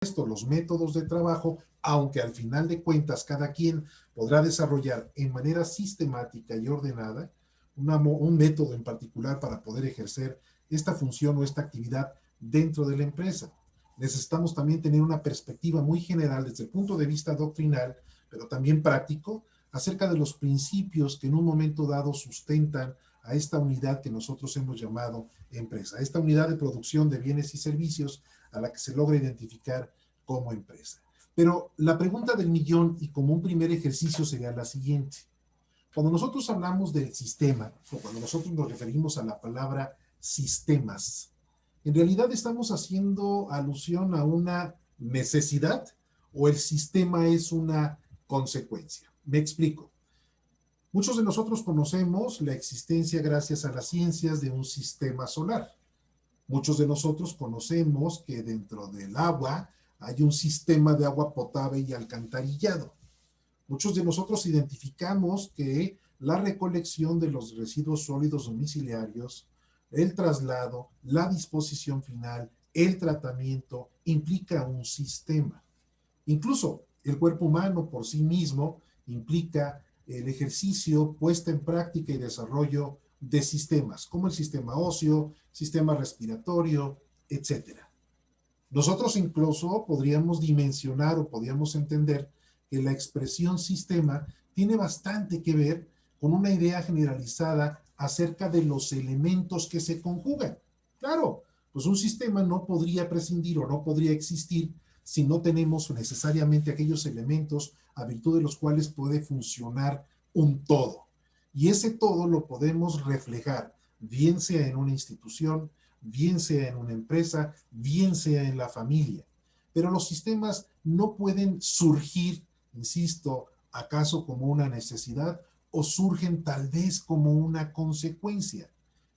los métodos de trabajo, aunque al final de cuentas cada quien podrá desarrollar en manera sistemática y ordenada un método en particular para poder ejercer esta función o esta actividad dentro de la empresa. Necesitamos también tener una perspectiva muy general desde el punto de vista doctrinal, pero también práctico, acerca de los principios que en un momento dado sustentan a esta unidad que nosotros hemos llamado empresa, esta unidad de producción de bienes y servicios a la que se logra identificar como empresa. Pero la pregunta del millón y como un primer ejercicio sería la siguiente. Cuando nosotros hablamos del sistema, o cuando nosotros nos referimos a la palabra sistemas, en realidad estamos haciendo alusión a una necesidad o el sistema es una consecuencia. Me explico. Muchos de nosotros conocemos la existencia gracias a las ciencias de un sistema solar. Muchos de nosotros conocemos que dentro del agua hay un sistema de agua potable y alcantarillado. Muchos de nosotros identificamos que la recolección de los residuos sólidos domiciliarios, el traslado, la disposición final, el tratamiento, implica un sistema. Incluso el cuerpo humano por sí mismo implica el ejercicio, puesta en práctica y desarrollo de sistemas, como el sistema óseo, sistema respiratorio, etcétera. Nosotros incluso podríamos dimensionar o podríamos entender que la expresión sistema tiene bastante que ver con una idea generalizada acerca de los elementos que se conjugan. Claro, pues un sistema no podría prescindir o no podría existir si no tenemos necesariamente aquellos elementos a virtud de los cuales puede funcionar un todo. Y ese todo lo podemos reflejar, bien sea en una institución, bien sea en una empresa, bien sea en la familia. Pero los sistemas no pueden surgir, insisto, acaso como una necesidad o surgen tal vez como una consecuencia.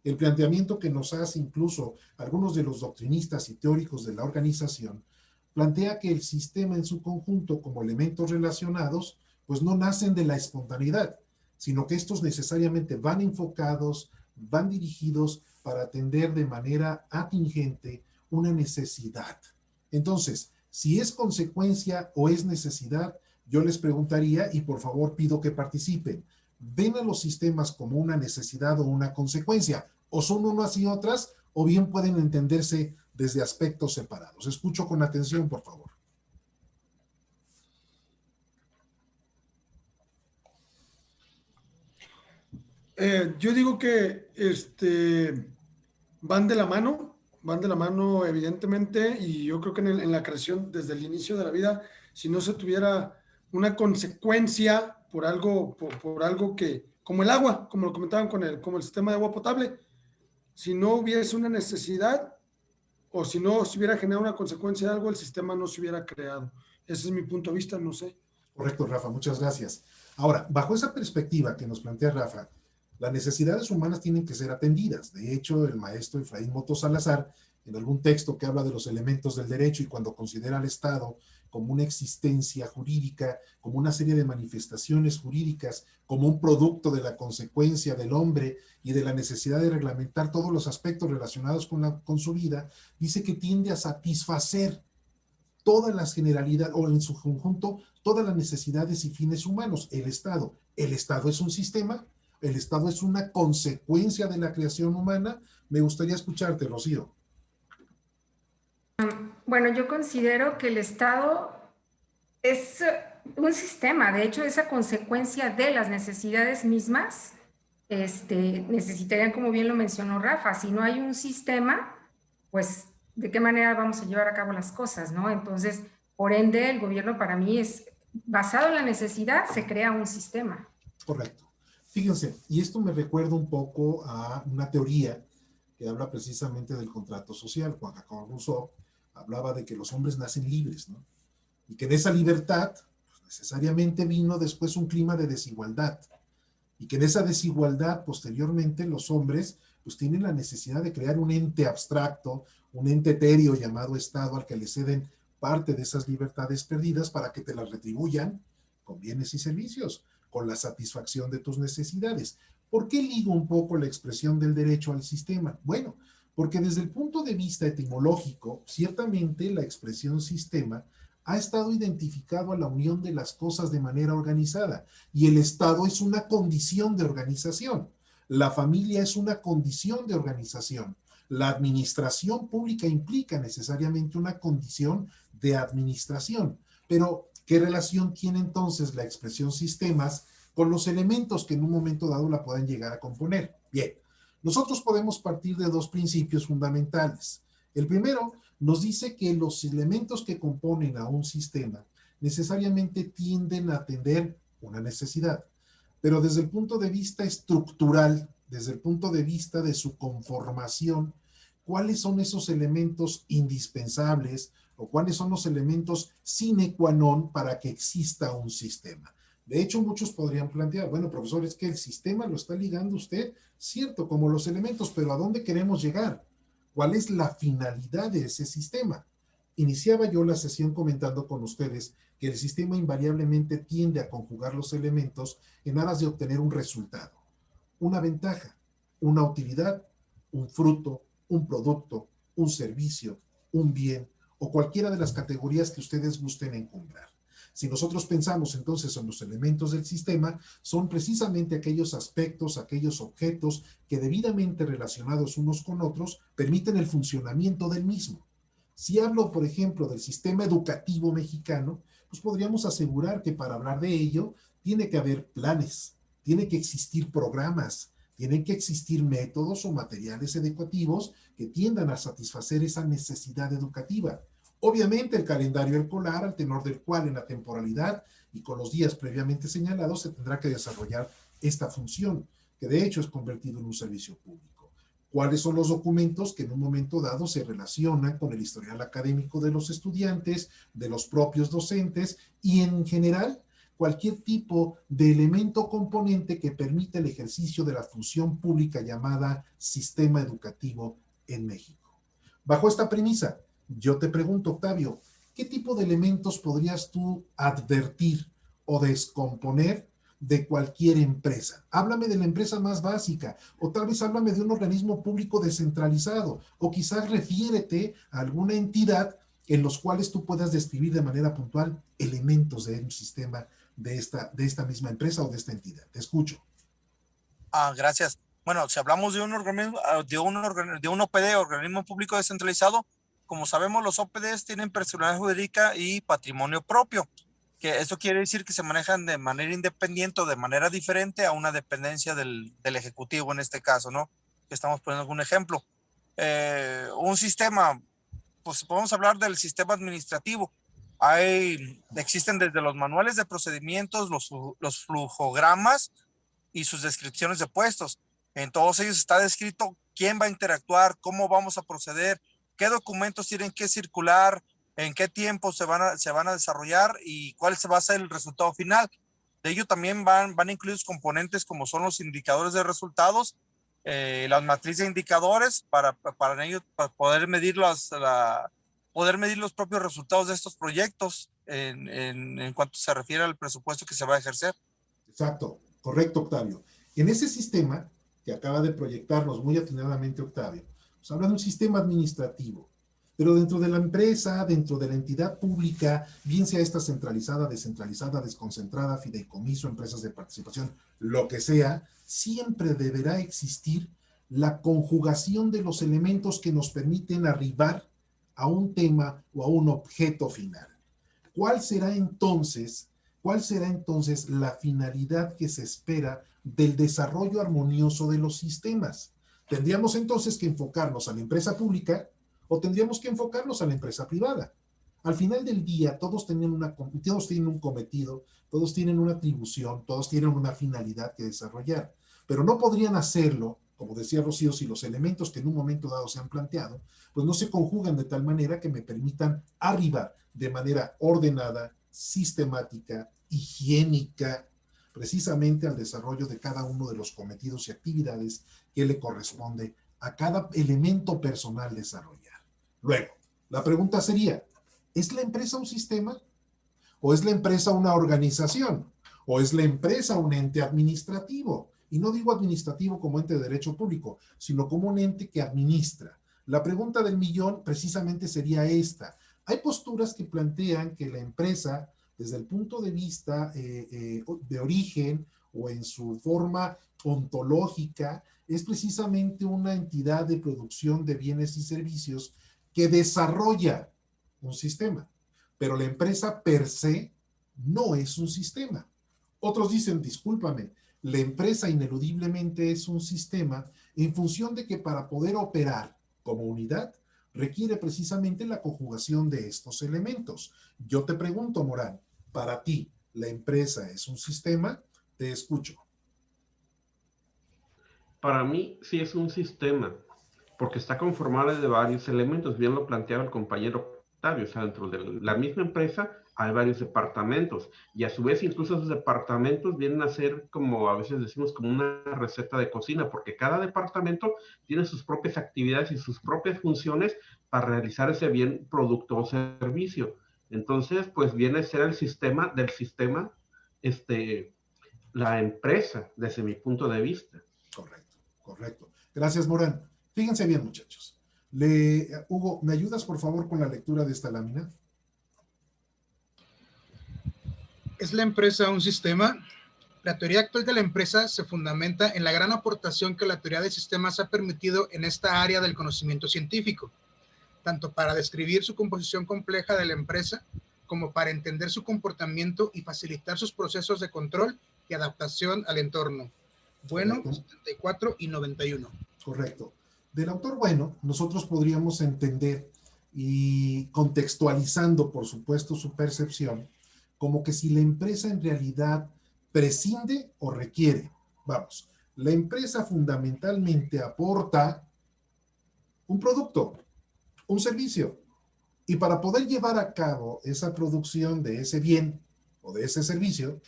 El planteamiento que nos hace incluso algunos de los doctrinistas y teóricos de la organización plantea que el sistema en su conjunto como elementos relacionados pues no nacen de la espontaneidad, sino que estos necesariamente van enfocados, van dirigidos para atender de manera atingente una necesidad. Entonces, si es consecuencia o es necesidad, yo les preguntaría y por favor pido que participen. ¿Ven a los sistemas como una necesidad o una consecuencia? ¿O son unas y otras? ¿O bien pueden entenderse desde aspectos separados? Escucho con atención, por favor. Yo digo que van de la mano evidentemente, y yo creo que en la creación, desde el inicio de la vida, si no se tuviera una consecuencia por algo, por algo que, como el agua, como lo comentaban como el sistema de agua potable, si no hubiese una necesidad o si no se hubiera generado una consecuencia de algo, el sistema no se hubiera creado. Ese es mi punto de vista, no sé. Correcto, Rafa, muchas gracias. Ahora, bajo esa perspectiva que nos plantea Rafa, las necesidades humanas tienen que ser atendidas. De hecho, el maestro Efraín Moto Salazar, en algún texto que habla de los elementos del derecho y cuando considera al Estado como una existencia jurídica, como una serie de manifestaciones jurídicas, como un producto de la consecuencia del hombre y de la necesidad de reglamentar todos los aspectos relacionados con su vida, dice que tiende a satisfacer todas las generalidades o en su conjunto todas las necesidades y fines humanos. El Estado. El Estado es un sistema, el Estado es una consecuencia de la creación humana. Me gustaría escucharte, Rocío. Bueno, yo considero que el Estado es un sistema, de hecho, esa consecuencia de las necesidades mismas, necesitarían, como bien lo mencionó Rafa, si no hay un sistema, pues, ¿de qué manera vamos a llevar a cabo las cosas, no? Entonces, por ende, el gobierno para mí es, basado en la necesidad, se crea un sistema. Correcto. Fíjense, y esto me recuerda un poco a una teoría que habla precisamente del contrato social. Juan Jacobo Rousseau hablaba de que los hombres nacen libres, ¿no? Y que de esa libertad pues, necesariamente vino después un clima de desigualdad. Y que de esa desigualdad posteriormente los hombres pues tienen la necesidad de crear un ente abstracto, un ente etéreo llamado Estado al que le ceden parte de esas libertades perdidas para que te las retribuyan con bienes y servicios, con la satisfacción de tus necesidades. ¿Por qué ligo un poco la expresión del derecho al sistema? Bueno, Porque desde el punto de vista etimológico, ciertamente la expresión sistema ha estado identificado a la unión de las cosas de manera organizada, y el Estado es una condición de organización. La familia es una condición de organización. La administración pública implica necesariamente una condición de administración. Pero, ¿qué relación tiene entonces la expresión sistemas con los elementos que en un momento dado la puedan llegar a componer? Bien, nosotros podemos partir de dos principios fundamentales. El primero nos dice que los elementos que componen a un sistema necesariamente tienden a atender una necesidad, pero desde el punto de vista estructural, desde el punto de vista de su conformación, ¿cuáles son esos elementos indispensables o cuáles son los elementos sine qua non para que exista un sistema? De hecho, muchos podrían plantear, bueno, profesor, es que el sistema lo está ligando usted, cierto, como los elementos, pero ¿a dónde queremos llegar? ¿Cuál es la finalidad de ese sistema? Iniciaba yo la sesión comentando con ustedes que el sistema invariablemente tiende a conjugar los elementos en aras de obtener un resultado, una ventaja, una utilidad, un fruto, un producto, un servicio, un bien o cualquiera de las categorías que ustedes gusten encumbrar. Si nosotros pensamos entonces en los elementos del sistema, son precisamente aquellos aspectos, aquellos objetos que debidamente relacionados unos con otros permiten el funcionamiento del mismo. Si hablo, por ejemplo, del sistema educativo mexicano, pues podríamos asegurar que para hablar de ello tiene que haber planes, tiene que existir programas, tienen que existir métodos o materiales educativos que tiendan a satisfacer esa necesidad educativa. Obviamente el calendario escolar, al tenor del cual en la temporalidad y con los días previamente señalados se tendrá que desarrollar esta función, que de hecho es convertido en un servicio público. ¿Cuáles son los documentos que en un momento dado se relacionan con el historial académico de los estudiantes, de los propios docentes y en general cualquier tipo de elemento componente que permita el ejercicio de la función pública llamada sistema educativo en México? Bajo esta premisa, yo te pregunto, Octavio, ¿qué tipo de elementos podrías tú advertir o descomponer de cualquier empresa? Háblame de la empresa más básica, o tal vez háblame de un organismo público descentralizado, o quizás refiérete a alguna entidad en los cuales tú puedas describir de manera puntual elementos de un sistema de esta misma empresa o de esta entidad. Te escucho. Gracias. Bueno, si hablamos de un organismo, de un OPD, organismo público descentralizado, como sabemos, los OPDs tienen personalidad jurídica y patrimonio propio, que eso quiere decir que se manejan de manera independiente o de manera diferente a una dependencia del Ejecutivo en este caso, ¿no? Que estamos poniendo algún ejemplo. Un sistema, pues podemos hablar del sistema administrativo. Existen desde los manuales de procedimientos, los flujogramas y sus descripciones de puestos. En todos ellos está descrito quién va a interactuar, cómo vamos a proceder, qué documentos tienen que circular, en qué tiempo se van a desarrollar y cuál se va a ser el resultado final. De ello también van incluidos componentes como son los indicadores de resultados, las matrices de indicadores para poder medir poder medir los propios resultados de estos proyectos en cuanto se refiere al presupuesto que se va a ejercer. Exacto, correcto, Octavio. En ese sistema que acaba de proyectarnos muy atinadamente Octavio, pues habla de un sistema administrativo, pero dentro de la empresa, dentro de la entidad pública, bien sea esta centralizada, descentralizada, desconcentrada, fideicomiso, empresas de participación, lo que sea, siempre deberá existir la conjugación de los elementos que nos permiten arribar a un tema o a un objeto final. ¿Cuál será entonces la finalidad que se espera del desarrollo armonioso de los sistemas? ¿Tendríamos entonces que enfocarnos a la empresa pública o tendríamos que enfocarnos a la empresa privada? Al final del día, todos tienen un cometido, todos tienen una atribución, todos tienen una finalidad que desarrollar, pero no podrían hacerlo, como decía Rocío, si los elementos que en un momento dado se han planteado, pues no se conjugan de tal manera que me permitan arribar de manera ordenada, sistemática, higiénica, precisamente al desarrollo de cada uno de los cometidos y actividades que le corresponde a cada elemento personal desarrollar. Luego, la pregunta sería, ¿es la empresa un sistema? ¿O es la empresa una organización? ¿O es la empresa un ente administrativo? Y no digo administrativo como ente de derecho público, sino como un ente que administra. La pregunta del millón precisamente sería esta. Hay posturas que plantean que la empresa, desde el punto de vista de origen o en su forma ontológica, es precisamente una entidad de producción de bienes y servicios que desarrolla un sistema, pero la empresa per se no es un sistema. Otros dicen, discúlpame, la empresa ineludiblemente es un sistema en función de que para poder operar como unidad requiere precisamente la conjugación de estos elementos. Yo te pregunto, Morán, para ti, ¿la empresa es un sistema? Te escucho. Para mí sí es un sistema, porque está conformado de varios elementos, bien lo planteaba el compañero Octavio, o sea, dentro de la misma empresa hay varios departamentos, y a su vez incluso esos departamentos vienen a ser, como a veces decimos, como una receta de cocina, porque cada departamento tiene sus propias actividades y sus propias funciones para realizar ese bien, producto o servicio. Entonces, pues viene a ser el sistema del sistema, la empresa, desde mi punto de vista. Correcto, correcto. Gracias, Morán. Fíjense bien, muchachos. Hugo, ¿me ayudas por favor con la lectura de esta lámina? ¿Es la empresa un sistema? La teoría actual de la empresa se fundamenta en la gran aportación que la teoría de sistemas ha permitido en esta área del conocimiento científico, tanto para describir su composición compleja de la empresa, como para entender su comportamiento y facilitar sus procesos de control y adaptación al entorno. Bueno, 74 y 91. Correcto. Del autor Bueno, nosotros podríamos entender, y contextualizando, por supuesto, su percepción, como que si la empresa en realidad prescinde o requiere. Vamos, la empresa fundamentalmente aporta un producto, un servicio, y para poder llevar a cabo esa producción de ese bien o de ese servicio,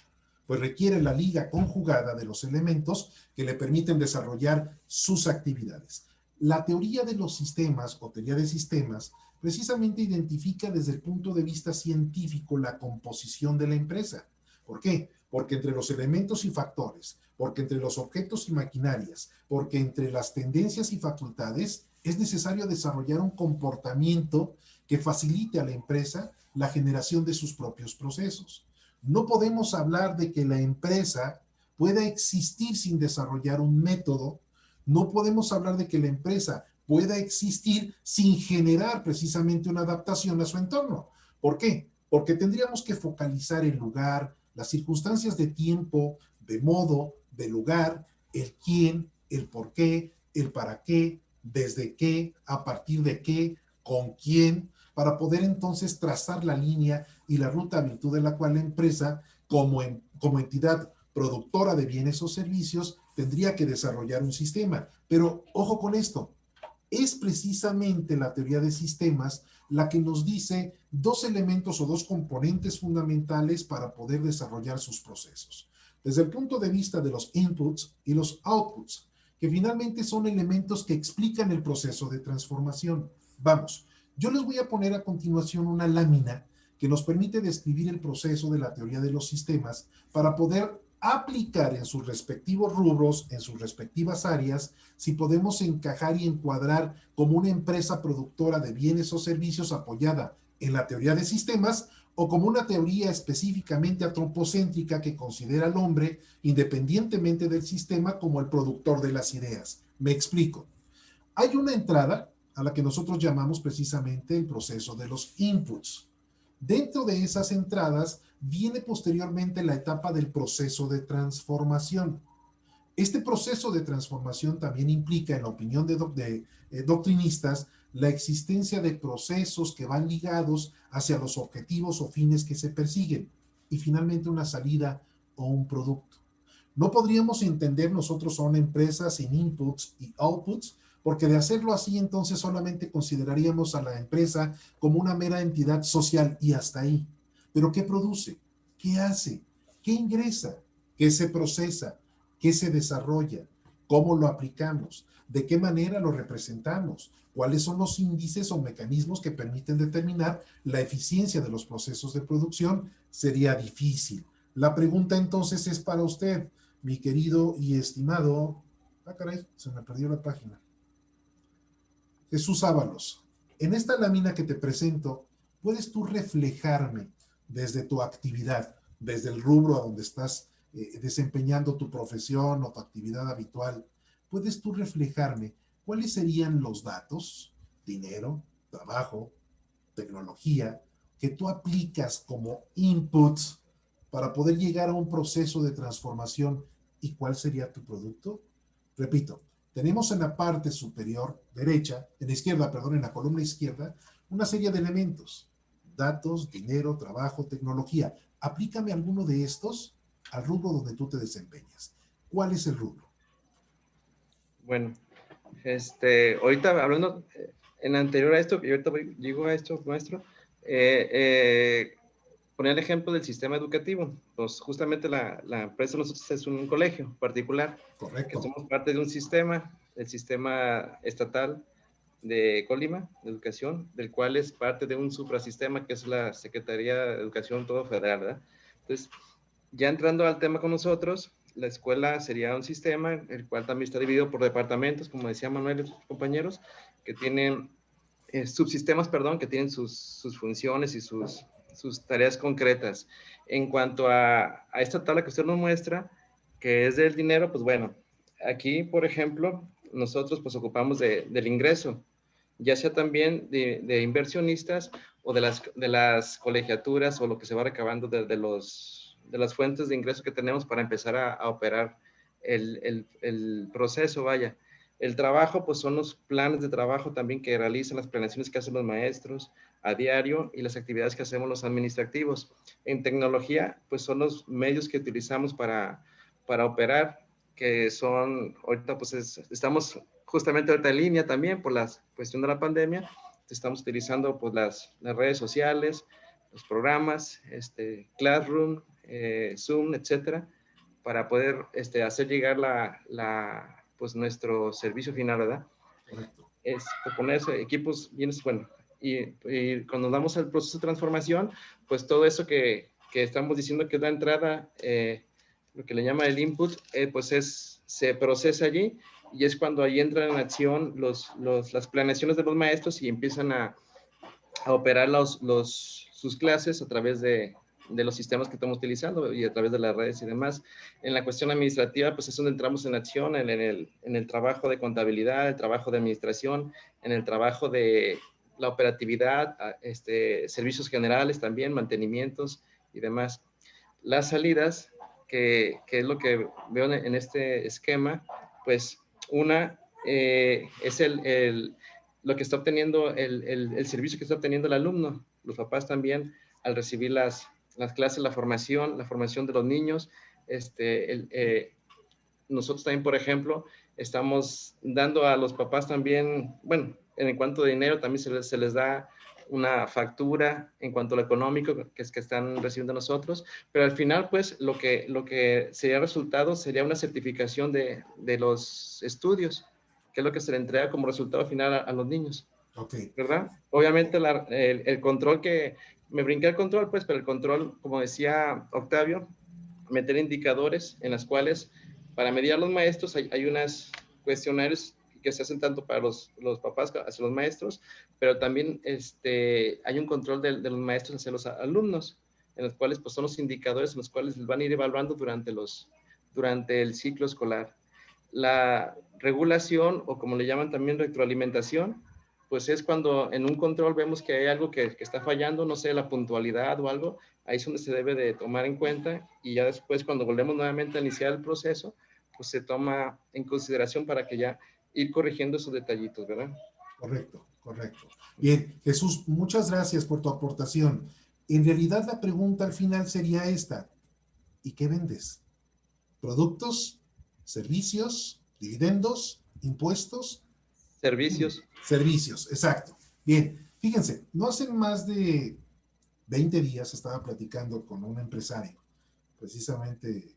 pues requiere la liga conjugada de los elementos que le permiten desarrollar sus actividades. La teoría de los sistemas o teoría de sistemas precisamente identifica desde el punto de vista científico la composición de la empresa. ¿Por qué? Porque entre los elementos y factores, porque entre los objetos y maquinarias, porque entre las tendencias y facultades, es necesario desarrollar un comportamiento que facilite a la empresa la generación de sus propios procesos. No podemos hablar de que la empresa pueda existir sin desarrollar un método. No podemos hablar de que la empresa pueda existir sin generar precisamente una adaptación a su entorno. ¿Por qué? Porque tendríamos que focalizar el lugar, las circunstancias de tiempo, de modo, de lugar, el quién, el por qué, el para qué, desde qué, a partir de qué, con quién, para poder entonces trazar la línea y la ruta a virtud de la cual la empresa, como entidad productora de bienes o servicios, tendría que desarrollar un sistema. Pero ojo con esto, es precisamente la teoría de sistemas la que nos dice dos elementos o dos componentes fundamentales para poder desarrollar sus procesos. Desde el punto de vista de los inputs y los outputs, que finalmente son elementos que explican el proceso de transformación. Vamos, yo les voy a poner a continuación una lámina que nos permite describir el proceso de la teoría de los sistemas para poder aplicar en sus respectivos rubros, en sus respectivas áreas, si podemos encajar y encuadrar como una empresa productora de bienes o servicios apoyada en la teoría de sistemas o como una teoría específicamente antropocéntrica que considera al hombre, independientemente del sistema, como el productor de las ideas. Me explico. Hay una entrada a la que nosotros llamamos precisamente el proceso de los inputs. Dentro de esas entradas viene posteriormente la etapa del proceso de transformación. Este proceso de transformación también implica, en la opinión de doctrinistas, la existencia de procesos que van ligados hacia los objetivos o fines que se persiguen y finalmente una salida o un producto. No podríamos entender nosotros a una empresa sin inputs y outputs, porque de hacerlo así entonces solamente consideraríamos a la empresa como una mera entidad social y hasta ahí. Pero ¿qué produce? ¿Qué hace? ¿Qué ingresa? ¿Qué se procesa? ¿Qué se desarrolla? ¿Cómo lo aplicamos? ¿De qué manera lo representamos? ¿Cuáles son los índices o mecanismos que permiten determinar la eficiencia de los procesos de producción? Sería difícil. La pregunta entonces es para usted, mi querido y estimado... Ah, caray, se me perdió la página. Jesús Ábalos, en esta lámina que te presento, ¿puedes tú reflejarme desde tu actividad, desde el rubro a donde estás desempeñando tu profesión o tu actividad habitual? ¿Puedes tú reflejarme cuáles serían los datos, dinero, trabajo, tecnología, que tú aplicas como inputs para poder llegar a un proceso de transformación, y cuál sería tu producto? Repito, tenemos en la parte superior derecha, en la izquierda, perdón, en la columna izquierda, una serie de elementos: datos, dinero, trabajo, tecnología. Aplícame alguno de estos al rubro donde tú te desempeñas. ¿Cuál es el rubro? Bueno, ahorita hablando en anterior a esto, y ahorita llego a esto, maestro, poner el ejemplo del sistema educativo. Pues justamente la empresa de nosotros es un colegio particular. Correcto. Que somos parte de un sistema, el sistema estatal de Colima, de educación, del cual es parte de un suprasistema que es la Secretaría de Educación todo federal, ¿verdad? Entonces, ya entrando al tema con nosotros, la escuela sería un sistema, el cual también está dividido por departamentos, como decía Manuel y sus compañeros, que tienen subsistemas, perdón, que tienen sus funciones y sus tareas concretas. En cuanto a esta tabla que usted nos muestra, que es del dinero, pues bueno, aquí, por ejemplo, nosotros pues ocupamos del ingreso, ya sea también de inversionistas o de las colegiaturas o lo que se va recabando de las fuentes de ingreso que tenemos para empezar a operar el proceso, vaya. El trabajo, pues son los planes de trabajo también que realizan, las planeaciones que hacen los maestros a diario y las actividades que hacemos los administrativos. En tecnología, pues son los medios que utilizamos para operar, que son, ahorita pues estamos justamente ahorita en línea también por la cuestión de la pandemia, estamos utilizando pues las redes sociales, los programas, Classroom, Zoom, etcétera, para poder hacer llegar pues nuestro servicio final, ¿verdad? Correcto. Es poner equipos bien, bueno, y cuando damos el proceso de transformación, pues todo eso que estamos diciendo que da entrada, lo que le llama el input, pues se procesa allí y es cuando ahí entran en acción las planeaciones de los maestros y empiezan a operar sus clases a través de los sistemas que estamos utilizando y a través de las redes y demás. En la cuestión administrativa, pues es donde entramos en acción, en el trabajo de contabilidad, el trabajo de administración, en el trabajo de la operatividad, servicios generales también, mantenimientos y demás. Las salidas, que es lo que veo en este esquema, pues una es lo que está obteniendo, el servicio que está obteniendo el alumno. Los papás también, al recibir las clases, la formación de los niños, nosotros también, por ejemplo, estamos dando a los papás también, bueno, en cuanto a dinero, también se les da una factura en cuanto a lo económico que están recibiendo nosotros, pero al final, pues, lo que sería resultado sería una certificación de los estudios, que es lo que se le entrega como resultado final a los niños. Ok. ¿Verdad? Obviamente el control me brinqué el control, pues, pero el control, como decía Octavio, meter indicadores en las cuales para medir a los maestros hay unos cuestionarios que se hacen tanto para los papás hacia los maestros, pero también hay un control de los maestros hacia los alumnos, en los cuales pues son los indicadores en los cuales les van a ir evaluando durante el ciclo escolar. La regulación, o como le llaman también retroalimentación, pues es cuando en un control vemos que hay algo que está fallando, no sé, la puntualidad o algo, ahí es donde se debe de tomar en cuenta y ya después cuando volvemos nuevamente a iniciar el proceso, pues se toma en consideración para que ya ir corrigiendo esos detallitos, ¿verdad? Correcto, correcto. Bien, Jesús, muchas gracias por tu aportación. En realidad la pregunta al final sería esta: ¿y qué vendes? ¿Productos? ¿Servicios? ¿Dividendos? ¿Impuestos? Servicios. Servicios, exacto. Bien, fíjense, no hace más de 20 días estaba platicando con un empresario, precisamente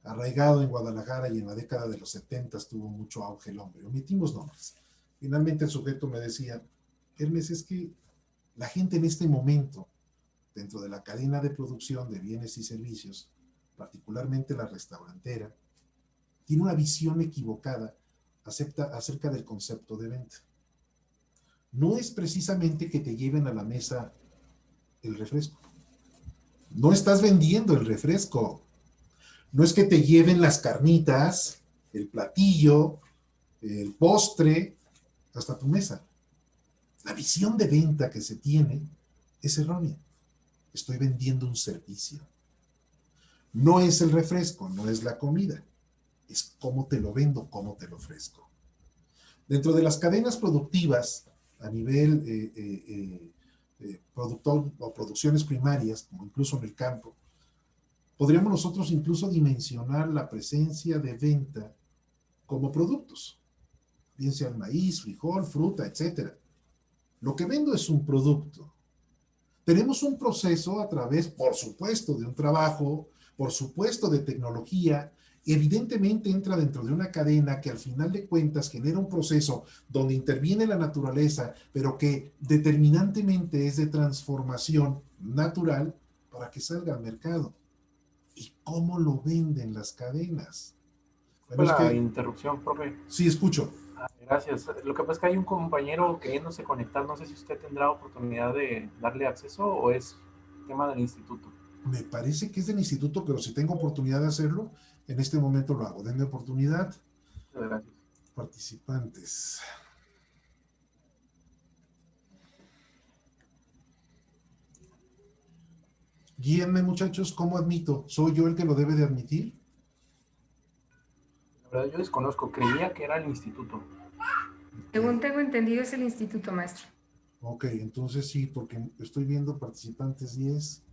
arraigado en Guadalajara, y en la década de los 70 tuvo mucho auge el hombre. Omitimos nombres. Finalmente el sujeto me decía: Hermes, es que la gente en este momento, dentro de la cadena de producción de bienes y servicios, particularmente la restaurantera, tiene una visión equivocada acerca del concepto de venta. no es precisamente que te lleven a la mesa el refresco. No estás vendiendo el refresco. No es que te lleven las carnitas, el platillo, el postre, hasta tu mesa. La visión de venta que se tiene es errónea. Estoy vendiendo un servicio. No es el refresco, no es la comida. Es cómo te lo vendo, cómo te lo ofrezco. Dentro de las cadenas productivas, a nivel productor o producciones primarias, como incluso en el campo, podríamos nosotros incluso dimensionar la presencia de venta como productos, bien sea el maíz, frijol, fruta, etc. Lo que vendo es un producto. Tenemos un proceso a través, por supuesto, de un trabajo, por supuesto, de tecnología. Evidentemente entra dentro de una cadena que al final de cuentas genera un proceso donde interviene la naturaleza, pero que determinantemente es de transformación natural para que salga al mercado. ¿Y cómo lo venden las cadenas? Bueno, la interrupción, profe. Sí, escucho. Gracias. Lo que pasa es que hay un compañero queriéndose conectar. No sé si usted tendrá oportunidad de darle acceso o es tema del instituto. Me parece que es del instituto, pero si tengo oportunidad de hacerlo, en este momento lo hago. Denme oportunidad. Gracias. Participantes. Guíenme, muchachos, ¿cómo admito? ¿Soy yo el que lo debe de admitir? La verdad, yo desconozco. Creía que era el instituto. Según tengo entendido, es el instituto, maestro. Ok, entonces sí, porque estoy viendo participantes 10,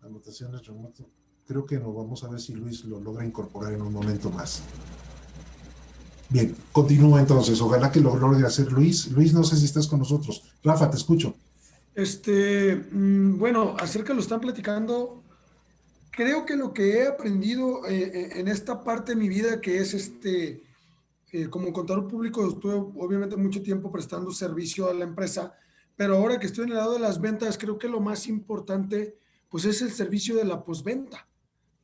anotaciones remotas. Creo que no, vamos a ver si Luis lo logra incorporar en un momento más. Bien, continúa entonces. Ojalá que lo logre hacer Luis. Luis, no sé si estás con nosotros. Rafa, te escucho. Bueno, acerca de lo están platicando, creo que lo que he aprendido en esta parte de mi vida, que es como contador público, estuve obviamente mucho tiempo prestando servicio a la empresa, pero ahora que estoy en el lado de las ventas, creo que lo más importante pues es el servicio de la postventa.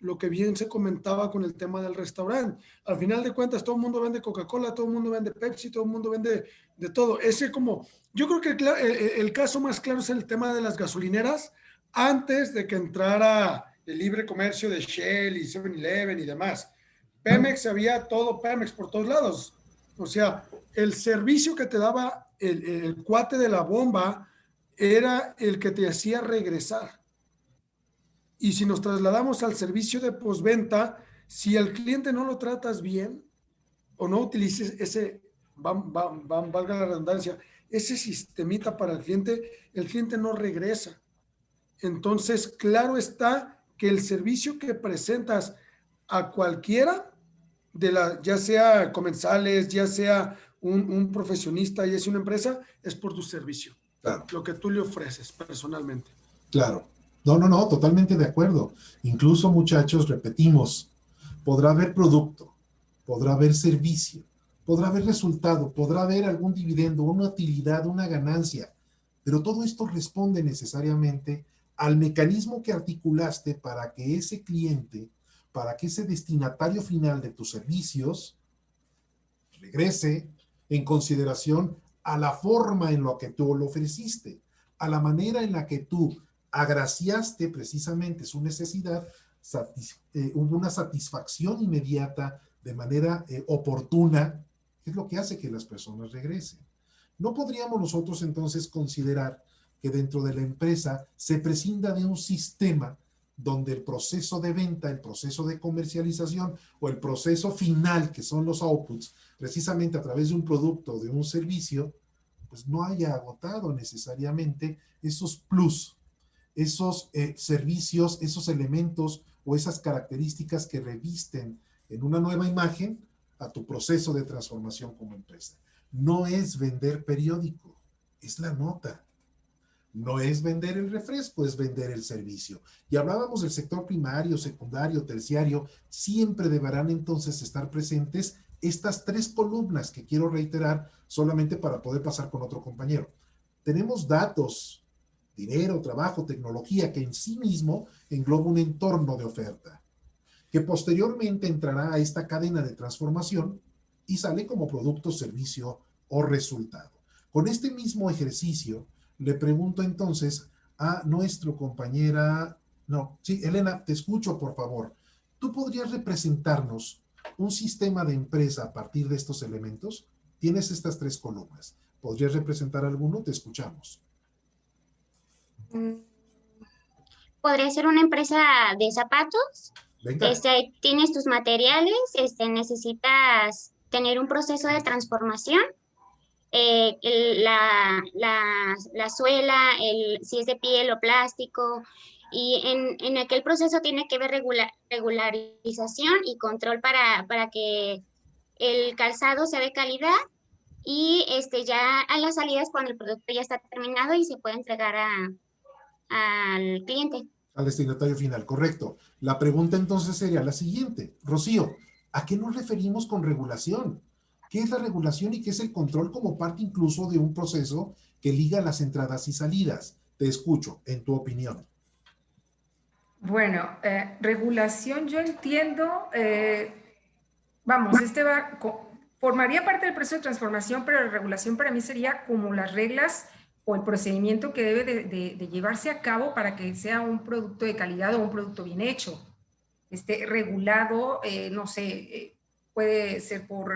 Lo que bien se comentaba con el tema del restaurante. Al final de cuentas, todo el mundo vende Coca-Cola, todo el mundo vende Pepsi, todo el mundo vende de todo. Yo creo que el caso más claro es el tema de las gasolineras, antes de que entrara el libre comercio de Shell y 7-Eleven y demás. Pemex, había todo Pemex por todos lados. O sea, el servicio que te daba el cuate de la bomba era el que te hacía regresar. Y si nos trasladamos al servicio de postventa, si al cliente no lo tratas bien o no utilices valga la redundancia, ese sistemita para el cliente no regresa. Entonces, claro está que el servicio que presentas a cualquiera, ya sea comensales, ya sea un profesionista, ya sea una empresa, es por tu servicio. Claro. Lo que tú le ofreces personalmente. Claro. No, totalmente de acuerdo. Incluso, muchachos, repetimos, podrá haber producto, podrá haber servicio, podrá haber resultado, podrá haber algún dividendo, una utilidad, una ganancia, pero todo esto responde necesariamente al mecanismo que articulaste para que ese cliente, para que ese destinatario final de tus servicios regrese en consideración a la forma en la que tú lo ofreciste, a la manera en la que tú agraciaste precisamente su necesidad, hubo una satisfacción inmediata de manera oportuna, que es lo que hace que las personas regresen. ¿No podríamos nosotros entonces considerar que dentro de la empresa se prescinda de un sistema donde el proceso de venta, el proceso de comercialización o el proceso final, que son los outputs, precisamente a través de un producto o de un servicio, pues no haya agotado necesariamente esos plus, esos servicios, esos elementos o esas características que revisten en una nueva imagen a tu proceso de transformación como empresa? No es vender periódico, es la nota. No es vender el refresco, es vender el servicio. Y hablábamos del sector primario, secundario, terciario. Siempre deberán entonces estar presentes estas tres columnas que quiero reiterar solamente para poder pasar con otro compañero. Tenemos datos, dinero, trabajo, tecnología, que en sí mismo engloba un entorno de oferta, que posteriormente entrará a esta cadena de transformación y sale como producto, servicio o resultado. Con este mismo ejercicio, le pregunto entonces a nuestro compañera, no, sí, Elena, te escucho, por favor. ¿Tú podrías representarnos un sistema de empresa a partir de estos elementos? Tienes estas 3 columnas. ¿Podrías representar alguno? Te escuchamos. Podría ser una empresa de zapatos. Venga. Tienes tus materiales, necesitas tener un proceso de transformación. La suela, si es de piel o plástico, y en aquel proceso tiene que haber regularización y control para que el calzado sea de calidad, y ya a las salidas cuando el producto ya está terminado y se puede entregar al cliente. Al destinatario final, correcto. La pregunta entonces sería la siguiente. Rocío, ¿a qué nos referimos con regulación? ¿Qué es la regulación y qué es el control como parte incluso de un proceso que liga las entradas y salidas? Te escucho, en tu opinión. Bueno, regulación yo entiendo, vamos, formaría parte del proceso de transformación, pero la regulación para mí sería como las reglas o el procedimiento que debe de llevarse a cabo para que sea un producto de calidad o un producto bien hecho. Regulado, no sé, puede ser por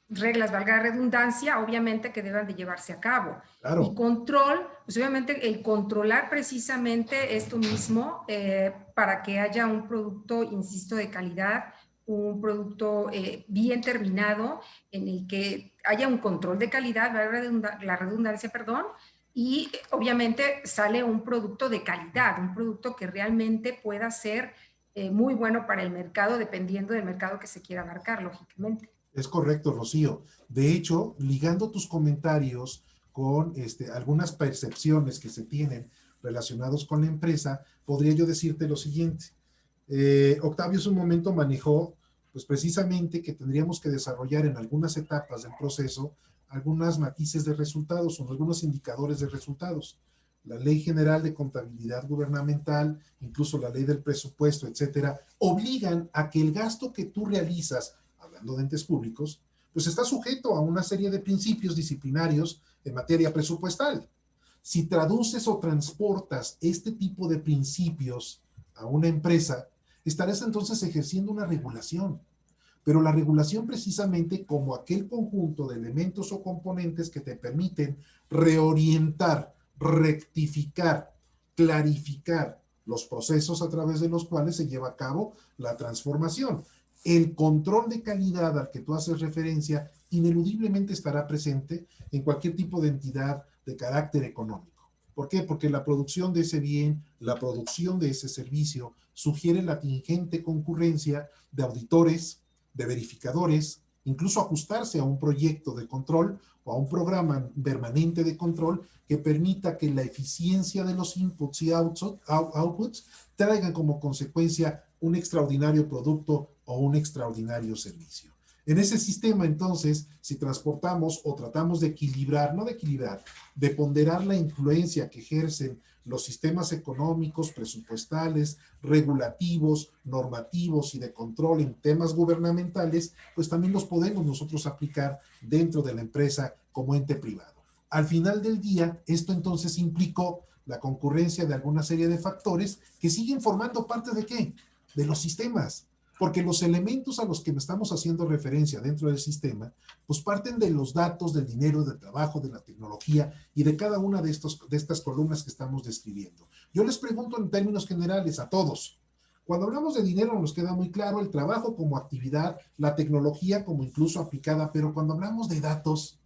reglas, valga la redundancia, obviamente que deban de llevarse a cabo. Claro. Y control, pues obviamente el controlar precisamente esto mismo para que haya un producto, insisto, de calidad, un producto bien terminado, en el que haya un control de calidad, la redundancia, perdón, y obviamente sale un producto de calidad, un producto que realmente pueda ser muy bueno para el mercado, dependiendo del mercado que se quiera abarcar, lógicamente. Es correcto, Rocío. De hecho, ligando tus comentarios con algunas percepciones que se tienen relacionados con la empresa, podría yo decirte lo siguiente. Octavio hace un momento manejó, pues precisamente que tendríamos que desarrollar en algunas etapas del proceso algunas matices de resultados o algunos indicadores de resultados. La Ley General de Contabilidad Gubernamental, incluso la Ley del Presupuesto, etcétera, obligan a que el gasto que tú realizas, hablando de entes públicos, pues está sujeto a una serie de principios disciplinarios en materia presupuestal. Si traduces o transportas este tipo de principios a una empresa, estarás entonces ejerciendo una regulación. Pero la regulación precisamente como aquel conjunto de elementos o componentes que te permiten reorientar, rectificar, clarificar los procesos a través de los cuales se lleva a cabo la transformación. El control de calidad al que tú haces referencia ineludiblemente estará presente en cualquier tipo de entidad de carácter económico. ¿Por qué? Porque la producción de ese bien, la producción de ese servicio sugiere la ingente concurrencia de auditores, de verificadores, incluso ajustarse a un proyecto de control o a un programa permanente de control que permita que la eficiencia de los inputs y outputs traigan como consecuencia un extraordinario producto o un extraordinario servicio. En ese sistema, entonces, si transportamos o tratamos de equilibrar, no de equilibrar, de ponderar la influencia que ejercen los sistemas económicos, presupuestales, regulativos, normativos y de control en temas gubernamentales, pues también los podemos nosotros aplicar dentro de la empresa como ente privado. Al final del día, esto entonces implicó la concurrencia de alguna serie de factores que siguen formando parte ¿de qué? De los sistemas. Porque los elementos a los que estamos haciendo referencia dentro del sistema, pues parten de los datos, del dinero, del trabajo, de la tecnología y de cada una de estas columnas que estamos describiendo. Yo les pregunto en términos generales a todos, cuando hablamos de dinero nos queda muy claro el trabajo como actividad, la tecnología como incluso aplicada, pero cuando hablamos de datos,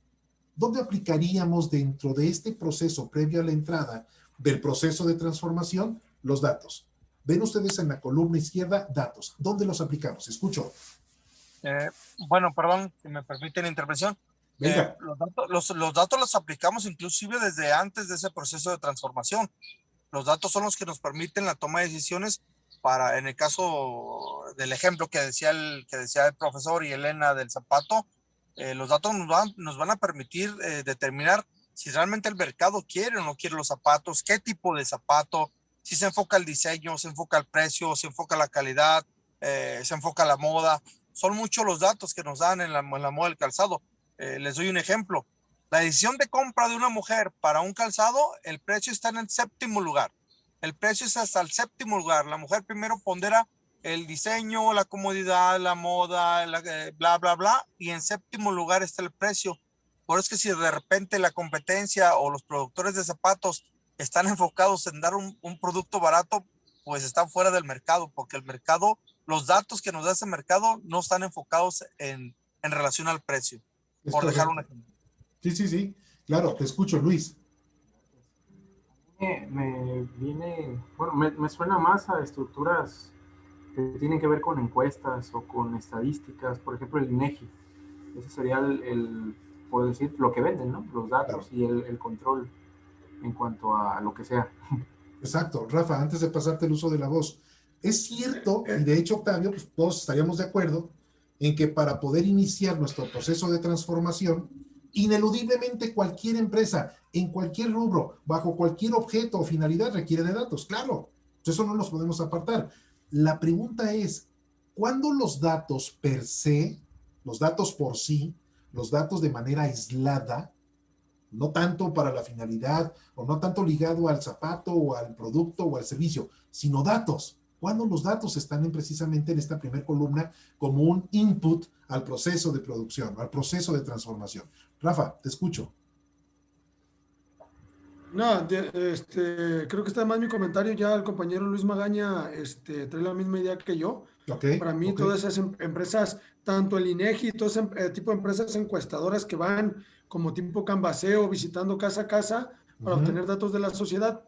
¿dónde aplicaríamos dentro de este proceso previo a la entrada del proceso de transformación los datos? Ven ustedes en la columna izquierda, datos. ¿Dónde los aplicamos? Escucho. Bueno, perdón, que me permiten la intervención. Venga. Los datos los aplicamos inclusive desde antes de ese proceso de transformación. Los datos son los que nos permiten la toma de decisiones para, en el caso del ejemplo que decía el profesor y Elena del zapato, los datos nos van a permitir determinar si realmente el mercado quiere o no quiere los zapatos, qué tipo de zapato, si se enfoca el diseño, se enfoca el precio, se enfoca la calidad, se enfoca la moda. Son muchos los datos que nos dan en la moda del calzado. Les doy un ejemplo. La decisión de compra de una mujer para un calzado, el precio está en el 7º lugar. El precio es hasta el 7º lugar. La mujer primero pondera el diseño, la comodidad, la moda, bla, bla, bla, y en 7º lugar está el precio. Por eso es que si de repente la competencia o los productores de zapatos están enfocados en dar un producto barato, pues están fuera del mercado, porque el mercado, los datos que nos da ese mercado no están enfocados en relación al precio. Es Por dejar correcto. un ejemplo. Sí, claro, te escucho, Luis. Me suena más a estructuras que tienen que ver con encuestas o con estadísticas, por ejemplo el INEGI. Ese sería puedo decir, lo que venden, ¿no? Los datos, claro, y el control en cuanto a lo que sea. Exacto. Rafa, antes de pasarte el uso de la voz, es cierto, y de hecho, Octavio, pues todos estaríamos de acuerdo en que para poder iniciar nuestro proceso de transformación, ineludiblemente cualquier empresa, en cualquier rubro, bajo cualquier objeto o finalidad requiere de datos, claro. Eso no los podemos apartar. La pregunta es, ¿cuándo los datos per se, los datos por sí, los datos de manera aislada, no tanto para la finalidad o no tanto ligado al zapato o al producto o al servicio, sino datos? ¿Cuándo los datos están precisamente en esta primera columna como un input al proceso de producción, al proceso de transformación? Rafa, te escucho. No, creo que está más mi comentario. Ya el compañero Luis Magaña trae la misma idea que yo. Para mí, todas esas empresas, tanto el INEGI, todo ese tipo de empresas encuestadoras que van como tipo canvaseo, visitando casa a casa para obtener datos de la sociedad,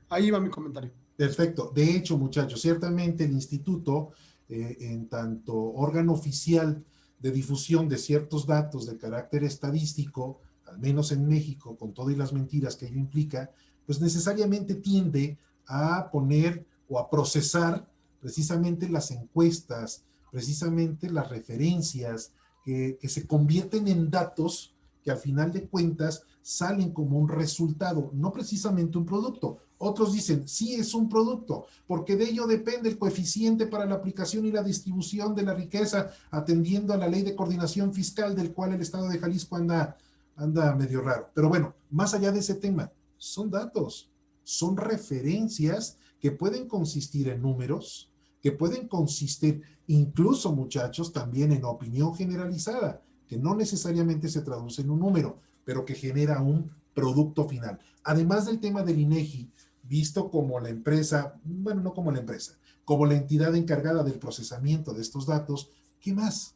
ahí va mi comentario. Perfecto. De hecho, muchachos, ciertamente el instituto, en tanto órgano oficial de difusión de ciertos datos de carácter estadístico, al menos en México, con todas las mentiras que ello implica, pues necesariamente tiende a poner o a procesar precisamente las encuestas, precisamente las referencias que se convierten en datos que al final de cuentas salen como un resultado, no precisamente un producto. Otros dicen, sí es un producto, porque de ello depende el coeficiente para la aplicación y la distribución de la riqueza, atendiendo a la ley de coordinación fiscal, del cual el Estado de Jalisco anda medio raro. Pero bueno, más allá de ese tema, son datos, son referencias que pueden consistir en números, que pueden consistir incluso, muchachos, también en opinión generalizada, que no necesariamente se traduce en un número, pero que genera un producto final. Además del tema del INEGI, visto como la empresa, bueno, no como la empresa, como la entidad encargada del procesamiento de estos datos, ¿qué más?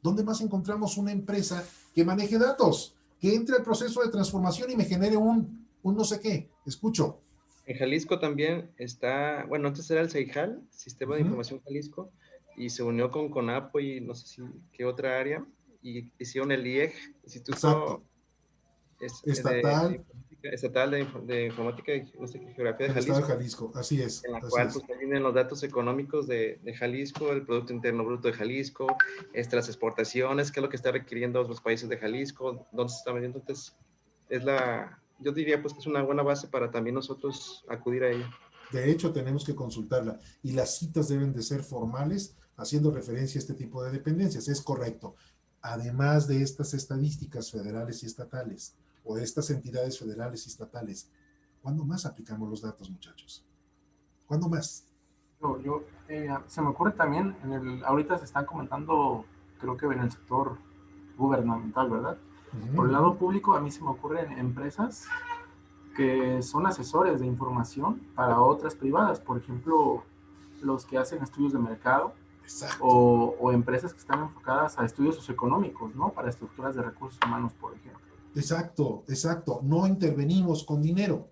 ¿Dónde más encontramos una empresa que maneje datos, que entre al proceso de transformación y me genere un no sé qué? Escucho. En Jalisco también está, bueno, antes era el CEIJAL, Sistema de Información Jalisco, y se unió con CONAPO y no sé si qué otra área, y hicieron el IEG, Instituto Estatal de Informática y no sé qué, Geografía de Jalisco. Jalisco. Estado de Jalisco, así es. En la cual pues vienen los datos económicos de Jalisco, el Producto Interno Bruto de Jalisco, las exportaciones, qué es lo que está requiriendo los países de Jalisco, dónde se está vendiendo. Entonces, yo diría pues que es una buena base para también nosotros acudir a ella. De hecho, tenemos que consultarla y las citas deben de ser formales, haciendo referencia a este tipo de dependencias. Es correcto. Además de estas estadísticas federales y estatales, o estas entidades federales y estatales, ¿cuándo más aplicamos los datos, muchachos? ¿Cuándo más? Se me ocurre también, ahorita se están comentando, creo que en el sector gubernamental, ¿verdad? Por el lado público, a mí se me ocurren empresas que son asesores de información para otras privadas, por ejemplo, los que hacen estudios de mercado, o empresas que están enfocadas a estudios socioeconómicos, ¿no? Para estructuras de recursos humanos, por ejemplo. Exacto. No intervenimos con dinero,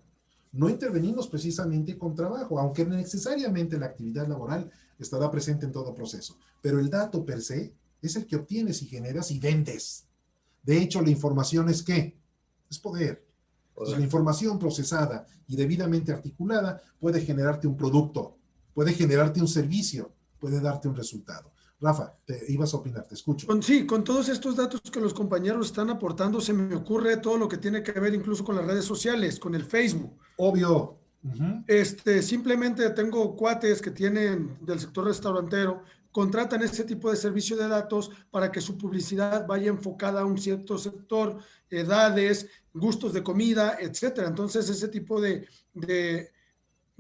no intervenimos precisamente con trabajo, aunque necesariamente la actividad laboral estará presente en todo proceso, pero el dato per se es el que obtienes y generas y vendes. De hecho, la información es ¿qué? Es poder. Entonces, la información procesada y debidamente articulada puede generarte un producto, puede generarte un servicio, puede darte un resultado. Rafa, te ibas a opinar, te escucho. Sí, con todos estos datos que los compañeros están aportando, se me ocurre todo lo que tiene que ver incluso con las redes sociales, con el Facebook. Obvio. Simplemente tengo cuates que tienen del sector restaurantero, contratan ese tipo de servicio de datos para que su publicidad vaya enfocada a un cierto sector, edades, gustos de comida, etcétera. Entonces, ese tipo de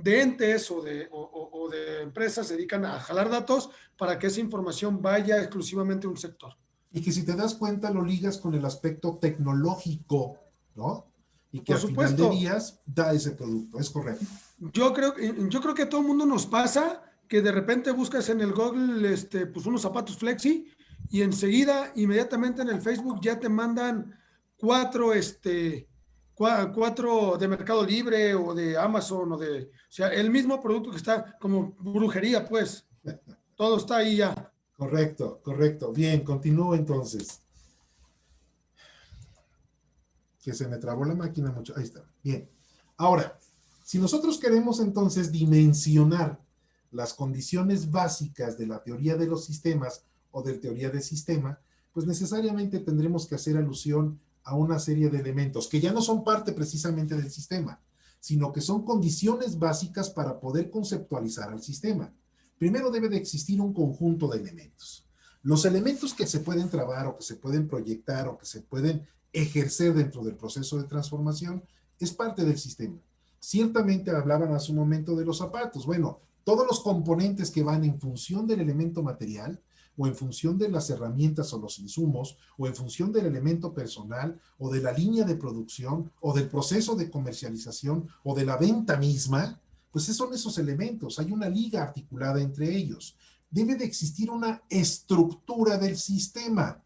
entes o de empresas se dedican a jalar datos para que esa información vaya exclusivamente a un sector. Y que si te das cuenta lo ligas con el aspecto tecnológico, ¿no? Y que Por al supuesto. final de días da ese producto, es correcto. Yo creo que a todo el mundo nos pasa que de repente buscas en el Google pues unos zapatos flexi y enseguida, inmediatamente en el Facebook ya te mandan 4 de Mercado Libre o de Amazon o sea, el mismo producto que está como brujería, pues. Todo está ahí ya. Correcto, correcto. Bien, continúo entonces. Que se me trabó la máquina mucho. Ahí está. Bien. Ahora, si nosotros queremos entonces dimensionar las condiciones básicas de la teoría de los sistemas o de teoría del sistema, pues necesariamente tendremos que hacer alusión a una serie de elementos que ya no son parte precisamente del sistema, sino que son condiciones básicas para poder conceptualizar al sistema. Primero debe de existir un conjunto de elementos. Los elementos que se pueden trabar o que se pueden proyectar o que se pueden ejercer dentro del proceso de transformación es parte del sistema. Ciertamente hablaban hace un momento de los zapatos. Bueno, todos los componentes que van en función del elemento material o en función de las herramientas o los insumos o en función del elemento personal o de la línea de producción o del proceso de comercialización o de la venta misma, pues son esos elementos. Hay una liga articulada entre ellos. Debe de existir una estructura del sistema.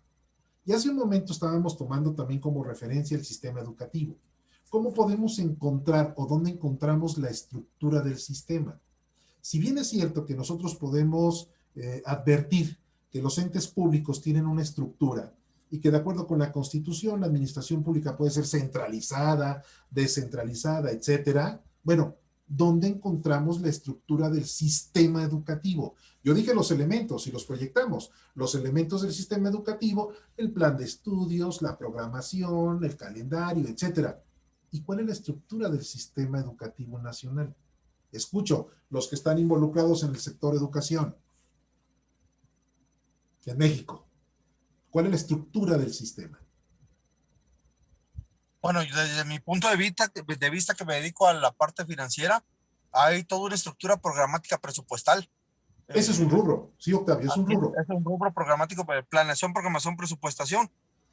Y hace un momento estábamos tomando también como referencia el sistema educativo. ¿Cómo podemos encontrar o dónde encontramos la estructura del sistema? Si bien es cierto que nosotros podemos advertir que los entes públicos tienen una estructura y que de acuerdo con la Constitución la administración pública puede ser centralizada, descentralizada, etcétera, bueno, ¿dónde encontramos la estructura del sistema educativo? Yo dije los elementos y los proyectamos. Los elementos del sistema educativo, el plan de estudios, la programación, el calendario, etcétera. ¿Y cuál es la estructura del sistema educativo nacional? Escucho, los que están involucrados en el sector educación. En México, ¿cuál es la estructura del sistema? Bueno, desde mi punto de vista que me dedico a la parte financiera, hay toda una estructura programática presupuestal. Ese es un rubro, sí, Octavio, es un rubro. Es un rubro programático, planeación, programación, presupuestación.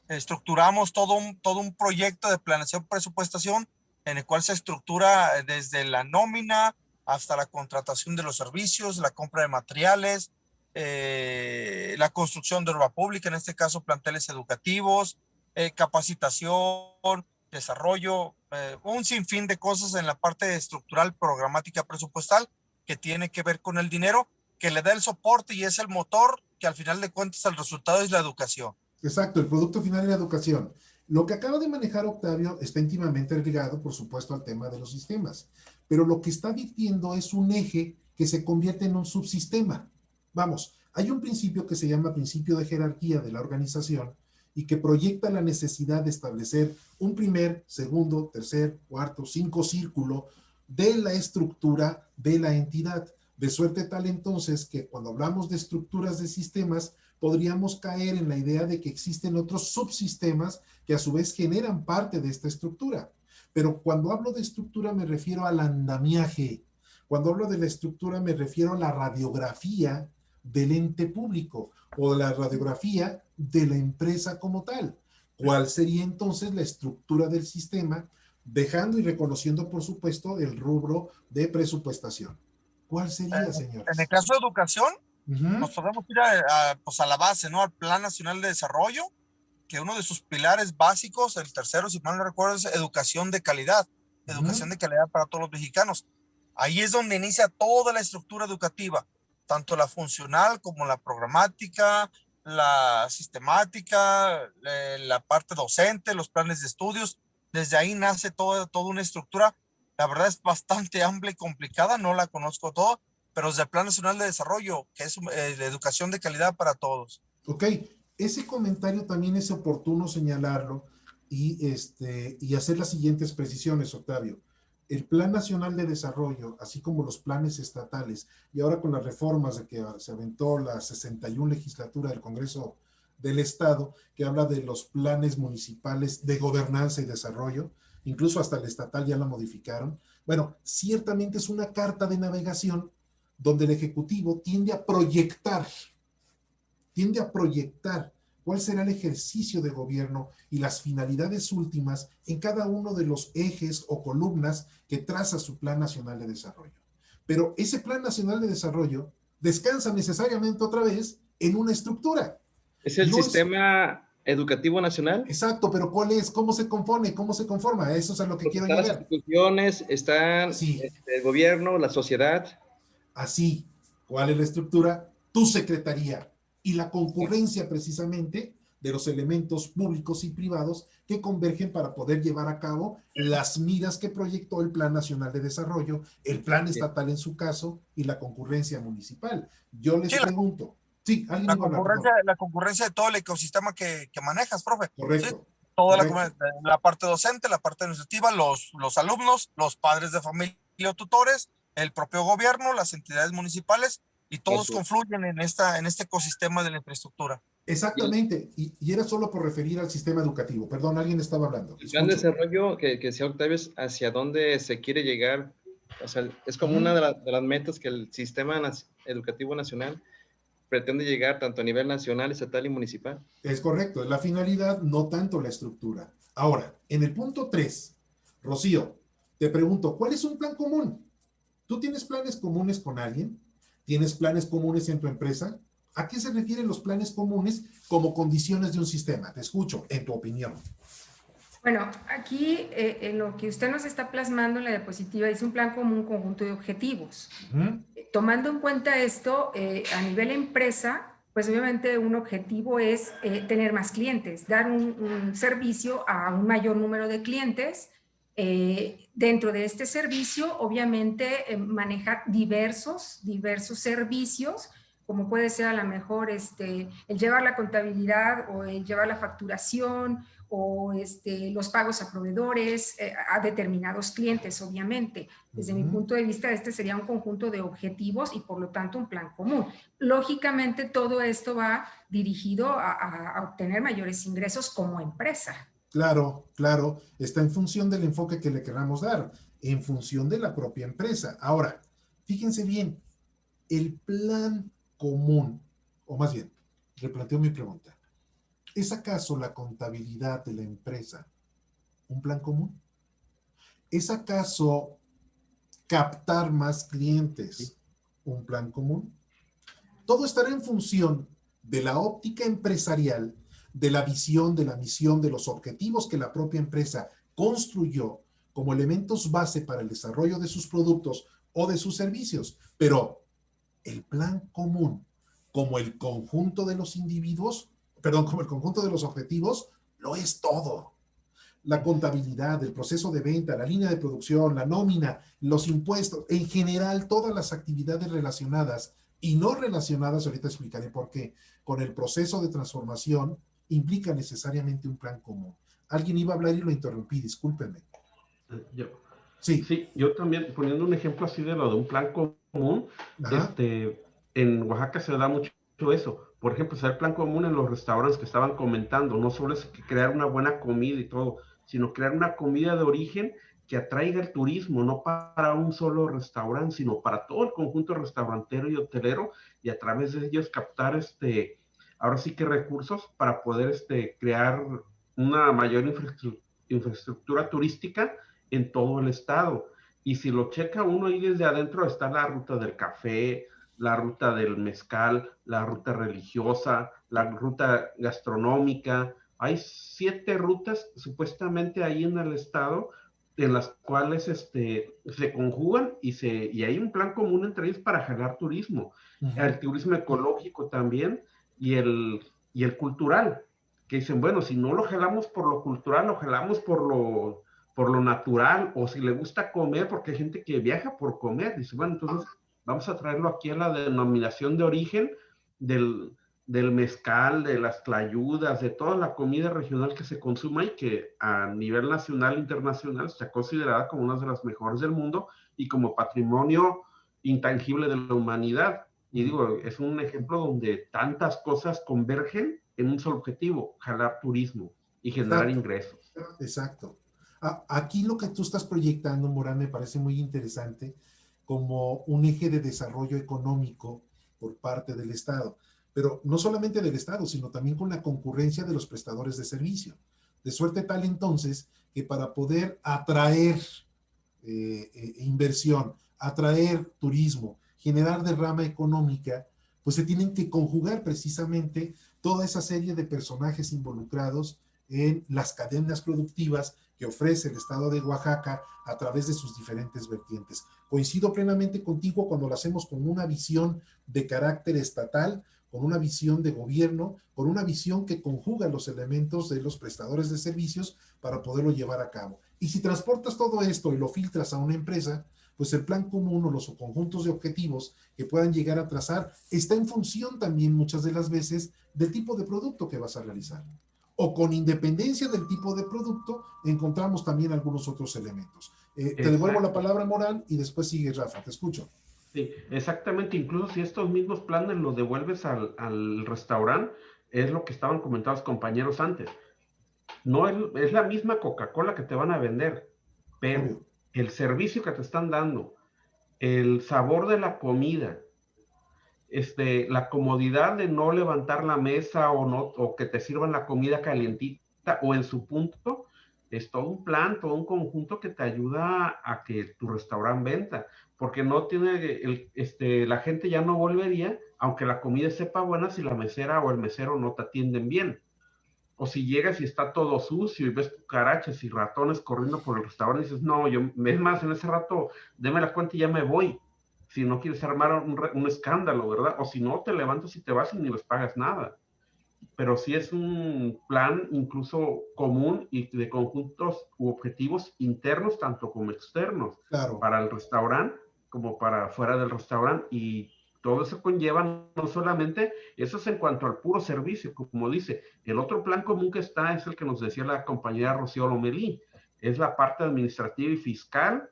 Estructuramos todo un proyecto de planeación, presupuestación, en el cual se estructura desde la nómina hasta la contratación de los servicios, la compra de materiales, la construcción de obra pública, en este caso planteles educativos, capacitación, desarrollo, un sinfín de cosas en la parte estructural, programática, presupuestal, que tiene que ver con el dinero, que le da el soporte y es el motor, que al final de cuentas el resultado es la educación. Exacto, el producto final es la educación. Lo que acaba de manejar Octavio está íntimamente ligado, por supuesto, al tema de los sistemas, pero lo que está diciendo es un eje que se convierte en un subsistema. Vamos, hay un principio que se llama principio de jerarquía de la organización y que proyecta la necesidad de establecer un primer, segundo, tercer, cuarto, 5 círculo de la estructura de la entidad. De suerte tal entonces que cuando hablamos de estructuras de sistemas, podríamos caer en la idea de que existen otros subsistemas que a su vez generan parte de esta estructura. Pero cuando hablo de estructura me refiero al andamiaje. Cuando hablo de la estructura me refiero a la radiografía del ente público o la radiografía de la empresa como tal. ¿Cuál sería entonces la estructura del sistema? Dejando y reconociendo, por supuesto, el rubro de presupuestación. ¿Cuál sería, señores? En el caso de educación, nos podemos ir pues a la base, ¿no? Al Plan Nacional de Desarrollo, que uno de sus pilares básicos, el tercero, si mal no recuerdo, es educación de calidad. Educación de calidad para todos los mexicanos. Ahí es donde inicia toda la estructura educativa, tanto la funcional como la programática, la sistemática, la parte docente, los planes de estudios. Desde ahí nace toda una estructura. La verdad es bastante amplia y complicada, no la conozco todo, pero desde el Plan Nacional de Desarrollo, que es la educación de calidad para todos. Ok, ese comentario también es oportuno señalarlo y hacer las siguientes precisiones, Octavio. el Plan Nacional de Desarrollo, así como los planes estatales, y ahora con las reformas de que se aventó la 61 legislatura del Congreso del Estado, que habla de los planes municipales de gobernanza y desarrollo, incluso hasta el estatal ya la modificaron. Bueno, ciertamente es una carta de navegación donde el Ejecutivo tiende a proyectar cuál será el ejercicio de gobierno y las finalidades últimas en cada uno de los ejes o columnas que traza su Plan Nacional de Desarrollo. Pero ese Plan Nacional de Desarrollo descansa necesariamente otra vez en una estructura. ¿Es el sistema educativo nacional? Exacto, pero ¿cuál es? ¿Cómo se compone? ¿Cómo se conforma? Eso es a lo que quiero llegar. Las instituciones, están el gobierno, la sociedad. Así, ¿cuál es la estructura? Tu secretaría y la concurrencia precisamente de los elementos públicos y privados que convergen para poder llevar a cabo las miras que proyectó el Plan Nacional de Desarrollo, el Plan Estatal en su caso y la concurrencia municipal. Yo les pregunto. Sí, alguien iba a hablar. La concurrencia de todo el ecosistema que manejas, profe. Correcto. ¿Sí? Toda la parte docente, la parte administrativa, los alumnos, los padres de familia o tutores, el propio gobierno, las entidades municipales, y todos confluyen en este ecosistema de la infraestructura. Exactamente, y era solo por referir al sistema educativo. Perdón, alguien estaba hablando. El plan de desarrollo que decía Octavio es hacia dónde se quiere llegar. O sea, es como una de las metas que el sistema educativo nacional pretende llegar tanto a nivel nacional, estatal y municipal. Es correcto, es la finalidad, no tanto la estructura. Ahora, en el punto 3, Rocío, te pregunto, ¿cuál es un plan común? ¿Tú tienes planes comunes con alguien? ¿Tienes planes comunes en tu empresa? ¿A qué se refieren los planes comunes como condiciones de un sistema? Te escucho, en tu opinión. Bueno, aquí lo que usted nos está plasmando en la diapositiva es un plan común, conjunto de objetivos. Tomando en cuenta esto, a nivel empresa, pues obviamente un objetivo es tener más clientes, dar un servicio a un mayor número de clientes. Dentro de este servicio, obviamente, manejar diversos servicios, como puede ser a lo mejor el llevar la contabilidad o el llevar la facturación o los pagos a proveedores, a determinados clientes, obviamente. Desde mi punto de vista, este sería un conjunto de objetivos y, por lo tanto, un plan común. Lógicamente, todo esto va dirigido a obtener mayores ingresos como empresa. Claro, claro, está en función del enfoque que le queramos dar, en función de la propia empresa. Ahora, fíjense bien, el plan común, o más bien, replanteo mi pregunta, ¿es acaso la contabilidad de la empresa un plan común? ¿Es acaso captar más clientes un plan común? Todo estará en función de la óptica empresarial, de la visión, de la misión, de los objetivos que la propia empresa construyó como elementos base para el desarrollo de sus productos o de sus servicios. Pero el plan común, como el conjunto de los individuos, como el conjunto de los objetivos, lo es todo. La contabilidad, el proceso de venta, la línea de producción, la nómina, los impuestos, en general todas las actividades relacionadas y no relacionadas, ahorita explicaré por qué, con el proceso de transformación, implica necesariamente un plan común. Alguien iba a hablar y lo interrumpí, discúlpenme. Sí, yo también, poniendo un ejemplo así de lo de un plan común, en Oaxaca se da mucho eso. Por ejemplo, el plan común en los restaurantes que estaban comentando, no solo es crear una buena comida y todo, sino crear una comida de origen que atraiga el turismo, no para un solo restaurante, sino para todo el conjunto restaurantero y hotelero, y a través de ellos captar ahora sí que recursos para poder crear una mayor infraestructura turística en todo el estado. Y si lo checa uno ahí desde adentro, está la ruta del café, la ruta del mezcal, la ruta religiosa, la ruta gastronómica. Hay 7 rutas supuestamente ahí en el estado en las cuales se conjugan y hay un plan común entre ellos para jalar turismo. El turismo ecológico también, y el cultural, que dicen, bueno, si no lo jalamos por lo cultural, lo jalamos por lo natural, o si le gusta comer, porque hay gente que viaja por comer, dice, bueno, entonces vamos a traerlo aquí a la denominación de origen del mezcal, de las tlayudas, de toda la comida regional que se consuma y que a nivel nacional e internacional está considerada como una de las mejores del mundo y como patrimonio intangible de la humanidad. Y digo, es un ejemplo donde tantas cosas convergen en un solo objetivo, jalar turismo y generar ingresos. Exacto. Aquí lo que tú estás proyectando, Morán, me parece muy interesante como un eje de desarrollo económico por parte del Estado. Pero no solamente del Estado, sino también con la concurrencia de los prestadores de servicio. De suerte tal entonces que para poder atraer inversión, atraer turismo, generar derrama económica, pues se tienen que conjugar precisamente toda esa serie de personajes involucrados en las cadenas productivas que ofrece el Estado de Oaxaca a través de sus diferentes vertientes. Coincido plenamente contigo cuando lo hacemos con una visión de carácter estatal, con una visión de gobierno, con una visión que conjuga los elementos de los prestadores de servicios para poderlo llevar a cabo. Y si transportas todo esto y lo filtras a una empresa, pues el plan común o los conjuntos de objetivos que puedan llegar a trazar está en función también muchas de las veces del tipo de producto que vas a realizar. O con independencia del tipo de producto, encontramos también algunos otros elementos. Te devuelvo la palabra, Morán, y después sigue Rafa, te escucho. Sí, exactamente. Incluso si estos mismos planes los devuelves al restaurante, es lo que estaban comentando los compañeros antes. No es la misma Coca-Cola que te van a vender, pero el servicio que te están dando, el sabor de la comida, la comodidad de no levantar la mesa o que te sirvan la comida calientita o en su punto, es todo un plan, todo un conjunto que te ayuda a que tu restaurante venda, porque no tiene, la gente ya no volvería, aunque la comida sepa buena, si la mesera o el mesero no te atienden bien. O si llegas y está todo sucio y ves cucarachas y ratones corriendo por el restaurante y dices, no, es más, en ese rato, deme la cuenta y ya me voy. Si no quieres armar un escándalo, ¿verdad? O si no, te levantas y te vas y ni les pagas nada. Pero sí es un plan incluso común y de conjuntos u objetivos internos, tanto como externos, para el restaurante como para fuera del restaurante. Y todo eso conlleva no solamente, eso es en cuanto al puro servicio, como dice, el otro plan común que está es el que nos decía la compañera Rocío Lomelí, es la parte administrativa y fiscal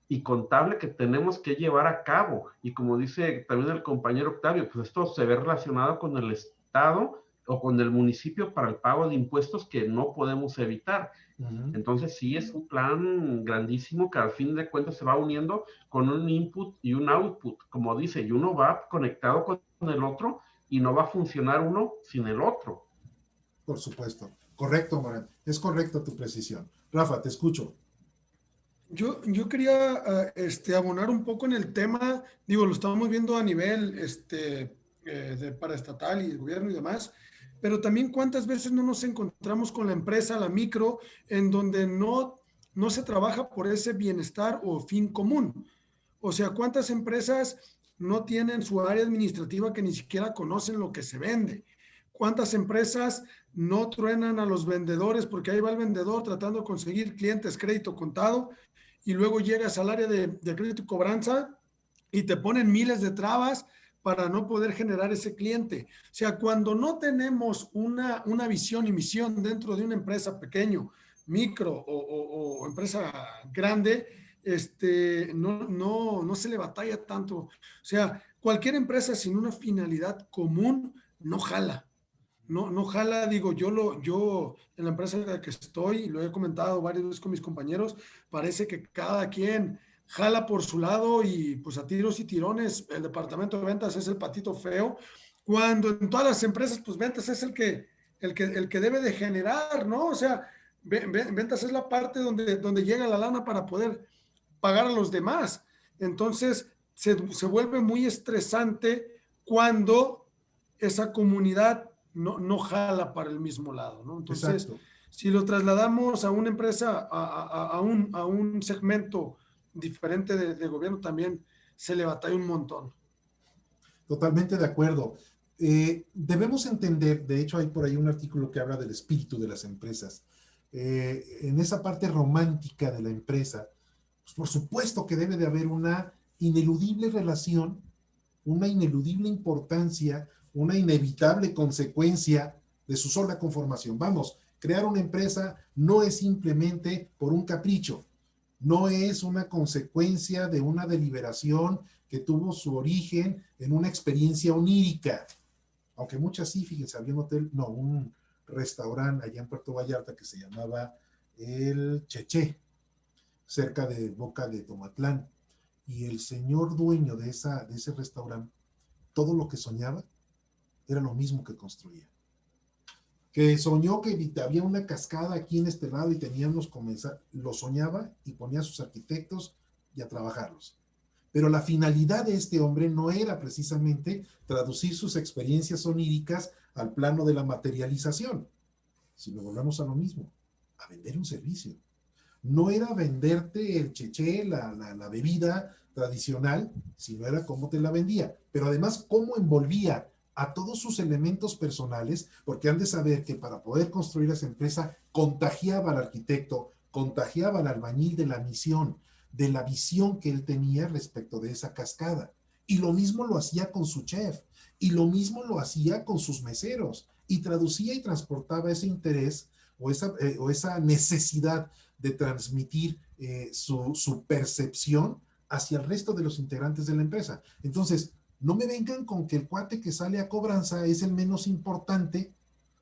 y contable que tenemos que llevar a cabo. Y como dice también el compañero Octavio, pues esto se ve relacionado con el Estado o con el municipio para el pago de impuestos que no podemos evitar. Entonces sí es un plan grandísimo que al fin de cuentas se va uniendo con un input y un output, como dice, y uno va conectado con el otro y no va a funcionar uno sin el otro. Por supuesto. Correcto, Morán. Es correcta tu precisión. Rafa, te escucho. Yo quería abonar un poco en el tema, digo, lo estamos viendo a nivel paraestatal y el gobierno y demás, pero también cuántas veces no nos encontramos con la empresa, la micro, en donde no se trabaja por ese bienestar o fin común. O sea, cuántas empresas no tienen su área administrativa que ni siquiera conocen lo que se vende. ¿Cuántas empresas no truenan a los vendedores porque ahí va el vendedor tratando de conseguir clientes, crédito contado, y luego llegas al área de crédito y cobranza y te ponen miles de trabas para no poder generar ese cliente? O sea, cuando no tenemos una visión y misión dentro de una empresa pequeño, micro o empresa grande, no se le batalla tanto. O sea, cualquier empresa sin una finalidad común no jala. No jala, digo, yo en la empresa en la que estoy, y lo he comentado varias veces con mis compañeros, parece que cada quien jala por su lado y pues a tiros y tirones el departamento de ventas es el patito feo, cuando en todas las empresas pues ventas es el que debe de generar, ¿no? O sea, ventas es la parte donde llega la lana para poder pagar a los demás. Entonces se vuelve muy estresante cuando esa comunidad no jala para el mismo lado, ¿no? Entonces, exacto, si lo trasladamos a una empresa, a un segmento diferente de gobierno, también se le batalla un montón. Totalmente de acuerdo. Debemos entender, de hecho hay por ahí un artículo que habla del espíritu de las empresas. En esa parte romántica de la empresa, pues por supuesto que debe de haber una ineludible relación, una ineludible importancia, una inevitable consecuencia de su sola conformación. Vamos, crear una empresa no es simplemente por un capricho, no es una consecuencia de una deliberación que tuvo su origen en una experiencia onírica. Aunque muchas sí, fíjense, había un restaurante allá en Puerto Vallarta que se llamaba el Cheche, cerca de Boca de Tomatlán, y el señor dueño de ese restaurante, todo lo que soñaba era lo mismo que construía. Que soñó que había una cascada aquí en este lado y teníamos comenzar, lo soñaba y ponía a sus arquitectos y a trabajarlos. Pero la finalidad de este hombre no era precisamente traducir sus experiencias oníricas al plano de la materialización, sino volvemos a lo mismo, a vender un servicio. No era venderte el cheche, la bebida tradicional, sino era cómo te la vendía, pero además cómo envolvía a todos sus elementos personales, porque han de saber que para poder construir esa empresa contagiaba al arquitecto, contagiaba al albañil de la misión, de la visión que él tenía respecto de esa cascada. Y lo mismo lo hacía con su chef, y lo mismo lo hacía con sus meseros, y traducía y transportaba ese interés o esa necesidad de transmitir su percepción hacia el resto de los integrantes de la empresa. Entonces, no me vengan con que el cuate que sale a cobranza es el menos importante,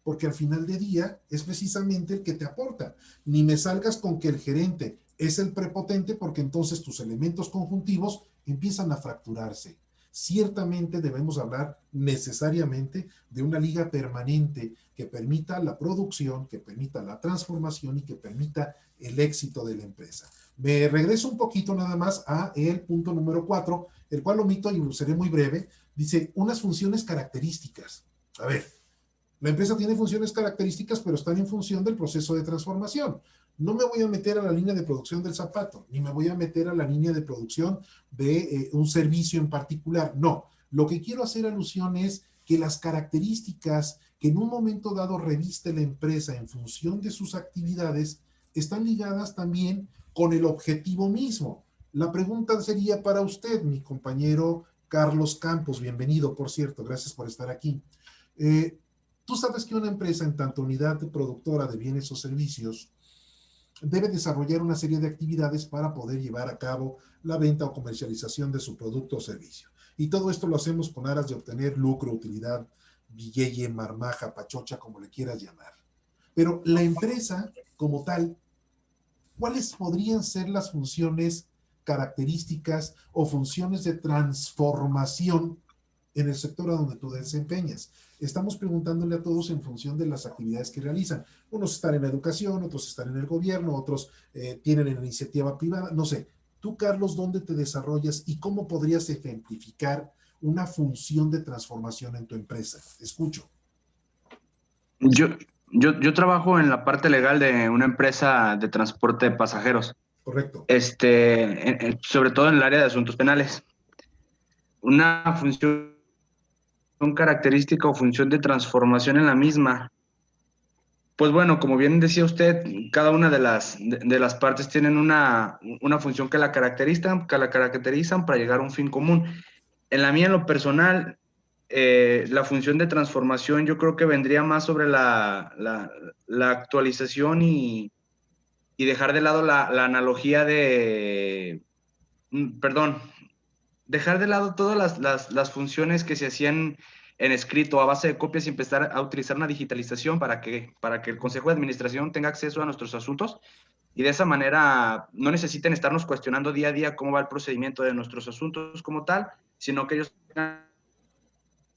porque al final de día es precisamente el que te aporta. Ni me salgas con que el gerente es el prepotente, porque entonces tus elementos conjuntivos empiezan a fracturarse. Ciertamente debemos hablar necesariamente de una liga permanente que permita la producción, que permita la transformación y que permita el éxito de la empresa. Me regreso un poquito nada más a el punto número 4, el cual omito y seré muy breve. Dice, unas funciones características. A ver, la empresa tiene funciones características, pero están en función del proceso de transformación. No me voy a meter a la línea de producción del zapato, ni me voy a meter a la línea de producción de un servicio en particular. No, lo que quiero hacer alusión es que las características que en un momento dado reviste la empresa en función de sus actividades están ligadas también con el objetivo mismo. La pregunta sería para usted, mi compañero Carlos Campos, bienvenido, por cierto, gracias por estar aquí. Tú sabes que una empresa, en tanto unidad productora de bienes o servicios, debe desarrollar una serie de actividades para poder llevar a cabo la venta o comercialización de su producto o servicio. Y todo esto lo hacemos con aras de obtener lucro, utilidad, billete, marmaja, pachocha, como le quieras llamar. Pero la empresa, como tal, ¿cuáles podrían ser las funciones características o funciones de transformación en el sector a donde tú desempeñas? Estamos preguntándole a todos en función de las actividades que realizan. Unos están en la educación, otros están en el gobierno, otros tienen en la iniciativa privada, no sé. Tú, Carlos, ¿dónde te desarrollas y cómo podrías ejemplificar una función de transformación en tu empresa? Escucho. Yo trabajo en la parte legal de una empresa de transporte de pasajeros. Correcto. Sobre todo en el área de asuntos penales. Una función característica o función de transformación en la misma. Pues bueno, como bien decía usted, cada una de las partes tienen una función que la caracterizan para llegar a un fin común. En la mía, en lo personal, la función de transformación yo creo que vendría más sobre la actualización y dejar de lado la analogía de... dejar de lado todas las funciones que se hacían en escrito a base de copias y empezar a utilizar una digitalización para que el Consejo de Administración tenga acceso a nuestros asuntos y de esa manera no necesiten estarnos cuestionando día a día cómo va el procedimiento de nuestros asuntos como tal, sino que ellos tengan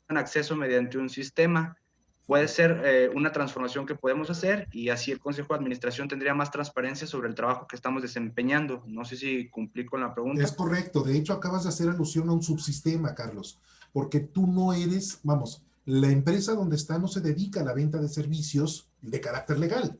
acceso mediante un sistema. Puede ser una transformación que podemos hacer y así el Consejo de Administración tendría más transparencia sobre el trabajo que estamos desempeñando. No sé si cumplí con la pregunta. Es correcto. De hecho, acabas de hacer alusión a un subsistema, Carlos, porque tú no eres, vamos, la empresa donde está no se dedica a la venta de servicios de carácter legal,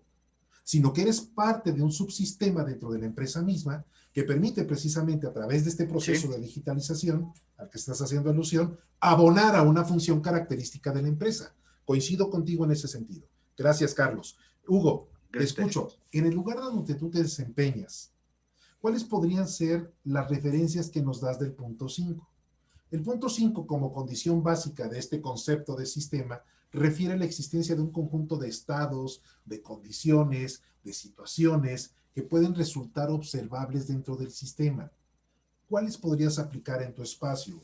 sino que eres parte de un subsistema dentro de la empresa misma que permite precisamente a través de este proceso de digitalización al que estás haciendo alusión, abonar a una función característica de la empresa. Coincido contigo en ese sentido. Gracias, Carlos. Hugo, te escucho. En el lugar donde tú te desempeñas, ¿cuáles podrían ser las referencias que nos das del punto 5? El punto 5, como condición básica de este concepto de sistema, refiere a la existencia de un conjunto de estados, de condiciones, de situaciones que pueden resultar observables dentro del sistema. ¿Cuáles podrías aplicar en tu espacio?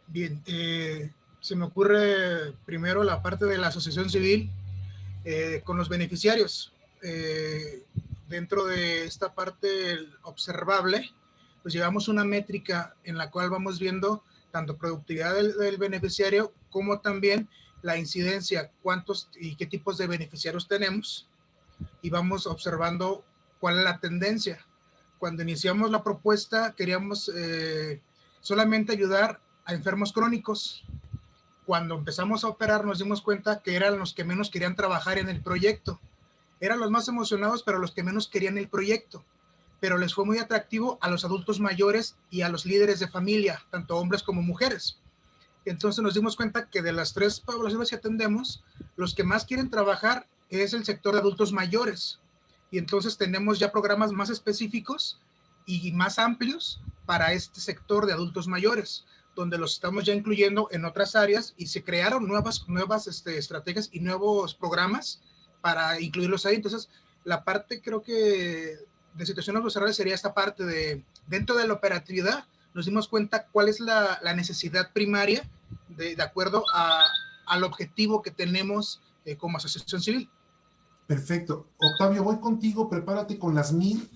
Bien, se me ocurre primero la parte de la asociación civil con los beneficiarios. Dentro de esta parte observable, pues llevamos una métrica en la cual vamos viendo tanto productividad del beneficiario como también la incidencia, cuántos y qué tipos de beneficiarios tenemos, y vamos observando cuál es la tendencia. Cuando iniciamos la propuesta queríamos solamente ayudar a enfermos crónicos. Cuando empezamos a operar nos dimos cuenta que eran los que menos querían trabajar en el proyecto. Eran los más emocionados, pero los que menos querían el proyecto. Pero les fue muy atractivo a los adultos mayores y a los líderes de familia, tanto hombres como mujeres. Entonces nos dimos cuenta que de las 3 poblaciones que atendemos, los que más quieren trabajar es el sector de adultos mayores. Y entonces tenemos ya programas más específicos y más amplios para este sector de adultos mayores, donde los estamos ya incluyendo en otras áreas, y se crearon nuevas estrategias y nuevos programas para incluirlos ahí. Entonces, la parte, creo que de situaciones observables sería esta parte de, dentro de la operatividad, nos dimos cuenta cuál es la necesidad primaria de acuerdo al objetivo que tenemos como asociación civil. Perfecto. Octavio, voy contigo, prepárate con las MIR.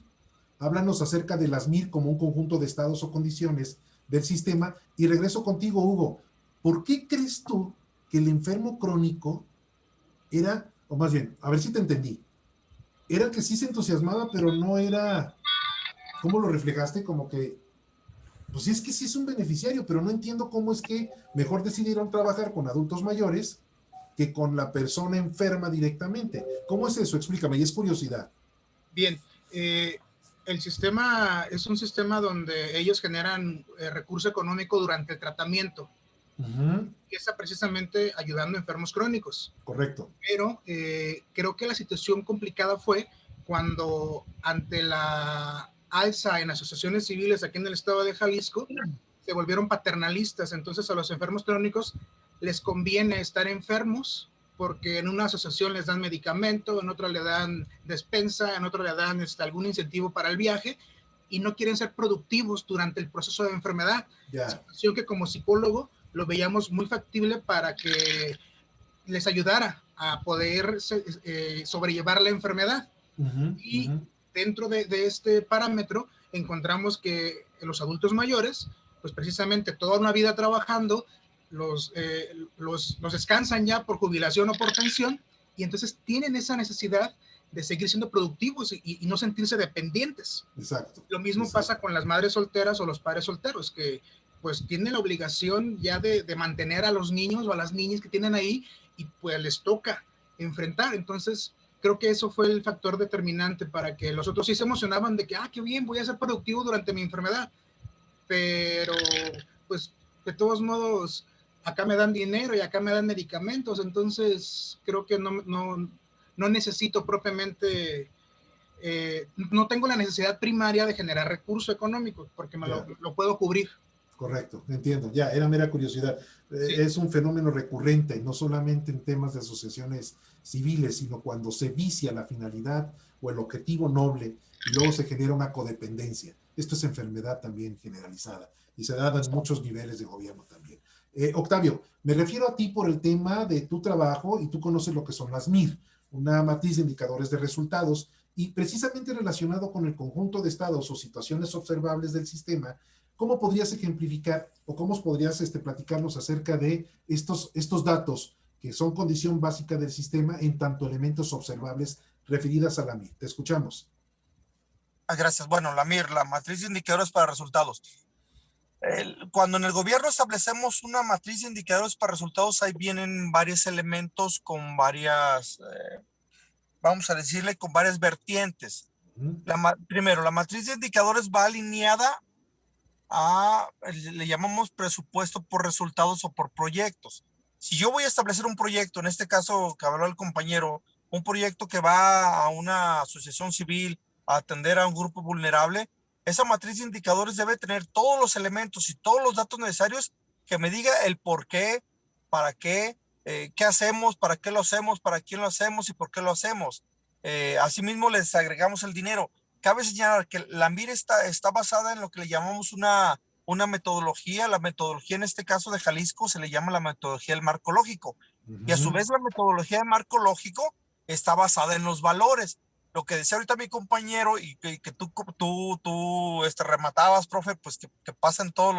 Háblanos acerca de las MIR como un conjunto de estados o condiciones del sistema, y regreso contigo, Hugo. ¿Por qué crees tú que el enfermo crónico era, o más bien, a ver si te entendí, era que sí se entusiasmaba, pero no era, ¿cómo lo reflejaste? Como que, pues es que sí es un beneficiario, pero no entiendo cómo es que mejor decidieron trabajar con adultos mayores que con la persona enferma directamente. ¿Cómo es eso? Explícame, y es curiosidad. Bien, el sistema es un sistema donde ellos generan recurso económico durante el tratamiento. Y está precisamente ayudando a enfermos crónicos. Correcto. Pero creo que la situación complicada fue cuando, ante la alza en asociaciones civiles aquí en el estado de Jalisco, se volvieron paternalistas. Entonces a los enfermos crónicos les conviene estar enfermos, porque en una asociación les dan medicamento, en otra le dan despensa, en otra le dan algún incentivo para el viaje, y no quieren ser productivos durante el proceso de enfermedad. Situación que como psicólogo lo veíamos muy factible para que les ayudara a poder sobrellevar la enfermedad. Dentro de este parámetro encontramos que los adultos mayores, pues precisamente toda una vida trabajando, los descansan ya por jubilación o por pensión, y entonces tienen esa necesidad de seguir siendo productivos y no sentirse dependientes. Exacto. Lo mismo pasa con las madres solteras o los padres solteros, que pues tienen la obligación ya de mantener a los niños o a las niñas que tienen ahí, y pues les toca enfrentar. Entonces creo que eso fue el factor determinante para que los otros sí se emocionaban de que, qué bien, voy a ser productivo durante mi enfermedad, pero pues de todos modos acá me dan dinero y acá me dan medicamentos, entonces creo que no necesito propiamente, no tengo la necesidad primaria de generar recurso económico, porque lo puedo cubrir. Correcto, entiendo, ya, era mera curiosidad. Sí. Es un fenómeno recurrente, no solamente en temas de asociaciones civiles, sino cuando se vicia la finalidad o el objetivo noble y luego se genera una codependencia. Esto es enfermedad también generalizada y se da en muchos niveles de gobierno también. Octavio, me refiero a ti por el tema de tu trabajo, y tú conoces lo que son las MIR, una matriz de indicadores de resultados, y precisamente relacionado con el conjunto de estados o situaciones observables del sistema. ¿Cómo podrías ejemplificar o cómo podrías platicarnos acerca de estos datos que son condición básica del sistema en tanto elementos observables referidas a la MIR? Te escuchamos. Gracias. Bueno, la MIR, la matriz de indicadores para resultados. Cuando en el gobierno establecemos una matriz de indicadores para resultados, ahí vienen varios elementos con varias, vamos a decirle, con varias vertientes. Primero, la matriz de indicadores va alineada le llamamos presupuesto por resultados o por proyectos. Si yo voy a establecer un proyecto, en este caso que habló el compañero, un proyecto que va a una asociación civil a atender a un grupo vulnerable, esa matriz de indicadores debe tener todos los elementos y todos los datos necesarios que me diga el por qué, para qué, qué hacemos, para qué lo hacemos, para quién lo hacemos y por qué lo hacemos. Asimismo, les agregamos el dinero. Cabe señalar que la MIR está basada en lo que le llamamos una metodología. La metodología en este caso de Jalisco se le llama la metodología del marco lógico. Y a su vez la metodología del marco lógico está basada en los valores. Lo que decía ahorita mi compañero y que tú rematabas, profe, pues que pasa en todos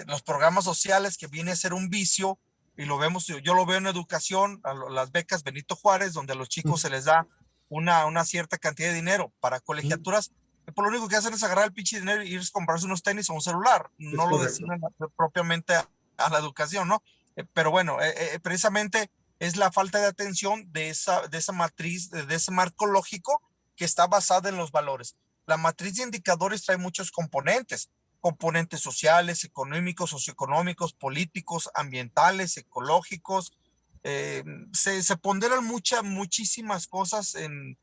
los programas sociales, que viene a ser un vicio, y lo vemos, yo lo veo en educación, las becas Benito Juárez, donde a los chicos se les da una cierta cantidad de dinero para colegiaturas, y por lo único que hacen es agarrar el pinche dinero y ir a comprarse unos tenis o un celular, no lo destinan propiamente a la educación, ¿no? Pero bueno, precisamente es la falta de atención de esa matriz, de ese marco lógico que está basada en los valores. La matriz de indicadores trae muchos componentes sociales, económicos, socioeconómicos, políticos, ambientales, ecológicos. Se ponderan muchísimas cosas en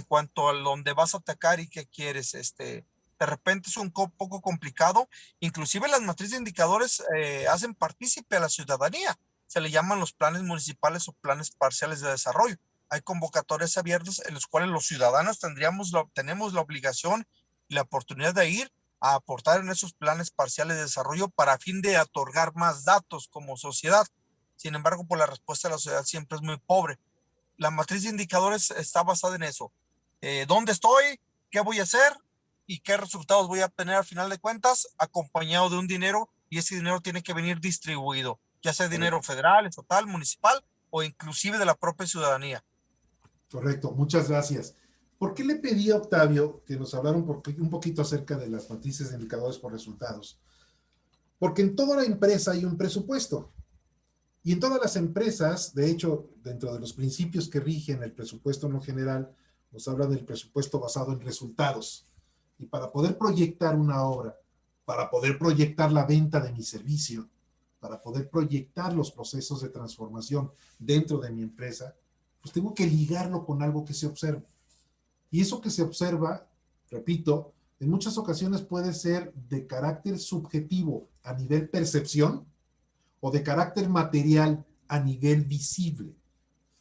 cuanto a donde vas a atacar y qué quieres. De repente es un poco complicado. Inclusive las matrices de indicadores hacen partícipe a la ciudadanía. Se le llaman los planes municipales o planes parciales de desarrollo. Hay convocatorias abiertas en los cuales los ciudadanos tenemos la obligación y la oportunidad de ir a aportar en esos planes parciales de desarrollo para fin de otorgar más datos como sociedad. Sin embargo, pues la respuesta de la sociedad siempre es muy pobre. La matriz de indicadores está basada en eso. ¿Dónde estoy? ¿Qué voy a hacer? ¿Y qué resultados voy a obtener al final de cuentas? Acompañado de un dinero, y ese dinero tiene que venir distribuido, ya sea dinero federal, estatal, municipal o inclusive de la propia ciudadanía. Correcto, muchas gracias. ¿Por qué le pedí a Octavio que nos hablara un poquito acerca de las matrices de indicadores por resultados? Porque en toda la empresa hay un presupuesto. Y en todas las empresas, de hecho, dentro de los principios que rigen el presupuesto no general, nos habla del presupuesto basado en resultados. Y para poder proyectar una obra, para poder proyectar la venta de mi servicio, para poder proyectar los procesos de transformación dentro de mi empresa, pues tengo que ligarlo con algo que se observa. Y eso que se observa, repito, en muchas ocasiones puede ser de carácter subjetivo a nivel percepción o de carácter material a nivel visible.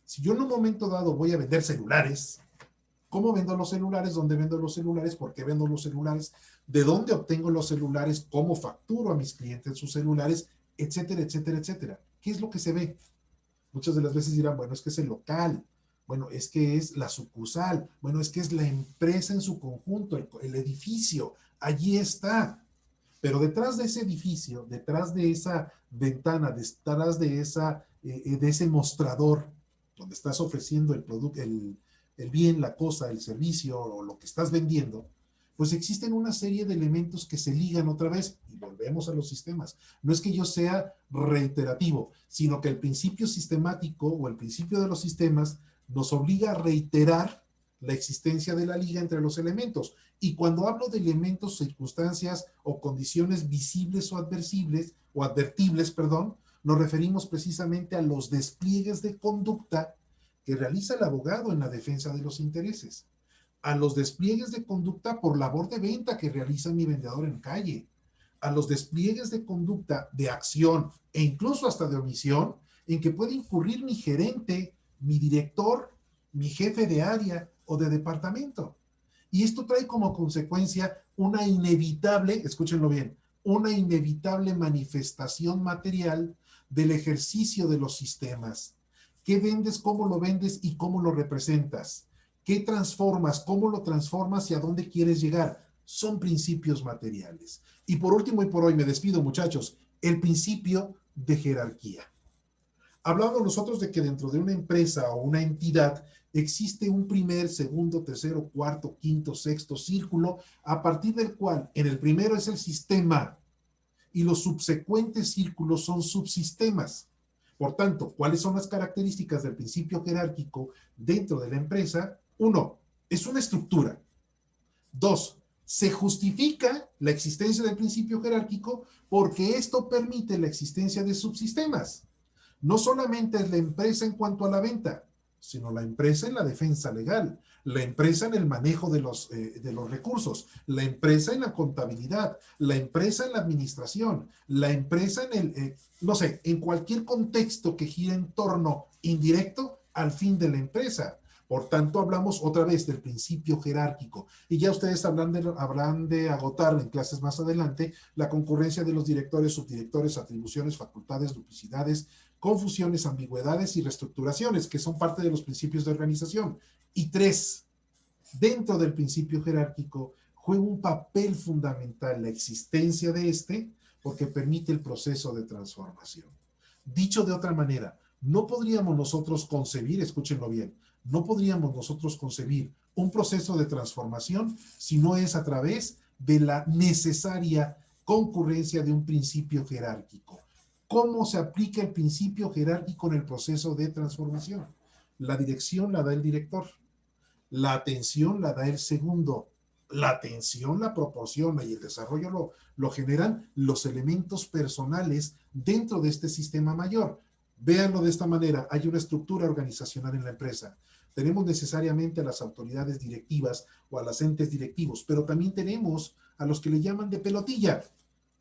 Si yo en un momento dado voy a vender celulares, ¿cómo vendo los celulares? ¿Dónde vendo los celulares? ¿Por qué vendo los celulares? ¿De dónde obtengo los celulares? ¿Cómo facturo a mis clientes sus celulares? Etcétera, etcétera, etcétera. ¿Qué es lo que se ve? Muchas de las veces dirán, bueno, es que es el local, bueno, es que es la sucursal, bueno, es que es la empresa en su conjunto, el edificio, allí está. Pero detrás de ese edificio, detrás de esa ventana, detrás de ese mostrador donde estás ofreciendo el producto, el bien, la cosa, el servicio o lo que estás vendiendo, pues existen una serie de elementos que se ligan otra vez y volvemos a los sistemas. No es que yo sea reiterativo, sino que el principio sistemático o el principio de los sistemas nos obliga a reiterar la existencia de la liga entre los elementos. Y cuando hablo de elementos, circunstancias o condiciones visibles o advertibles, nos referimos precisamente a los despliegues de conducta que realiza el abogado en la defensa de los intereses, a los despliegues de conducta por labor de venta que realiza mi vendedor en calle, a los despliegues de conducta de acción e incluso hasta de omisión en que puede incurrir mi gerente, mi director, mi jefe de área o de departamento. Y esto trae como consecuencia una inevitable, escúchenlo bien, una inevitable manifestación material del ejercicio de los sistemas. ¿Qué vendes, cómo lo vendes y cómo lo representas? ¿Qué transformas, cómo lo transformas y a dónde quieres llegar? Son principios materiales. Y por último y por hoy me despido, muchachos, el principio de jerarquía. Hablamos nosotros de que dentro de una empresa o una entidad existe un primer, segundo, tercero, cuarto, quinto, sexto círculo, a partir del cual en el primero es el sistema y los subsecuentes círculos son subsistemas. Por tanto, ¿cuáles son las características del principio jerárquico dentro de la empresa? 1, es una estructura. 2, se justifica la existencia del principio jerárquico porque esto permite la existencia de subsistemas. No solamente es la empresa en cuanto a la venta, sino la empresa en la defensa legal, la empresa en el manejo de los recursos, la empresa en la contabilidad, la empresa en la administración, la empresa en el, no sé, en cualquier contexto que gire en torno indirecto al fin de la empresa. Por tanto, hablamos otra vez del principio jerárquico. Y ya ustedes habrán de agotar en clases más adelante la concurrencia de los directores, subdirectores, atribuciones, facultades, duplicidades, confusiones, ambigüedades y reestructuraciones, que son parte de los principios de organización. Y 3, dentro del principio jerárquico, juega un papel fundamental la existencia de este, porque permite el proceso de transformación. Dicho de otra manera, no podríamos nosotros concebir, escúchenlo bien, no podríamos nosotros concebir un proceso de transformación si no es a través de la necesaria concurrencia de un principio jerárquico. ¿Cómo se aplica el principio jerárquico en el proceso de transformación? La dirección la da el director, la atención la da el segundo, la atención la proporciona y el desarrollo lo generan los elementos personales dentro de este sistema mayor. Véanlo de esta manera, hay una estructura organizacional en la empresa. Tenemos necesariamente a las autoridades directivas o a los entes directivos, pero también tenemos a los que le llaman de pelotilla,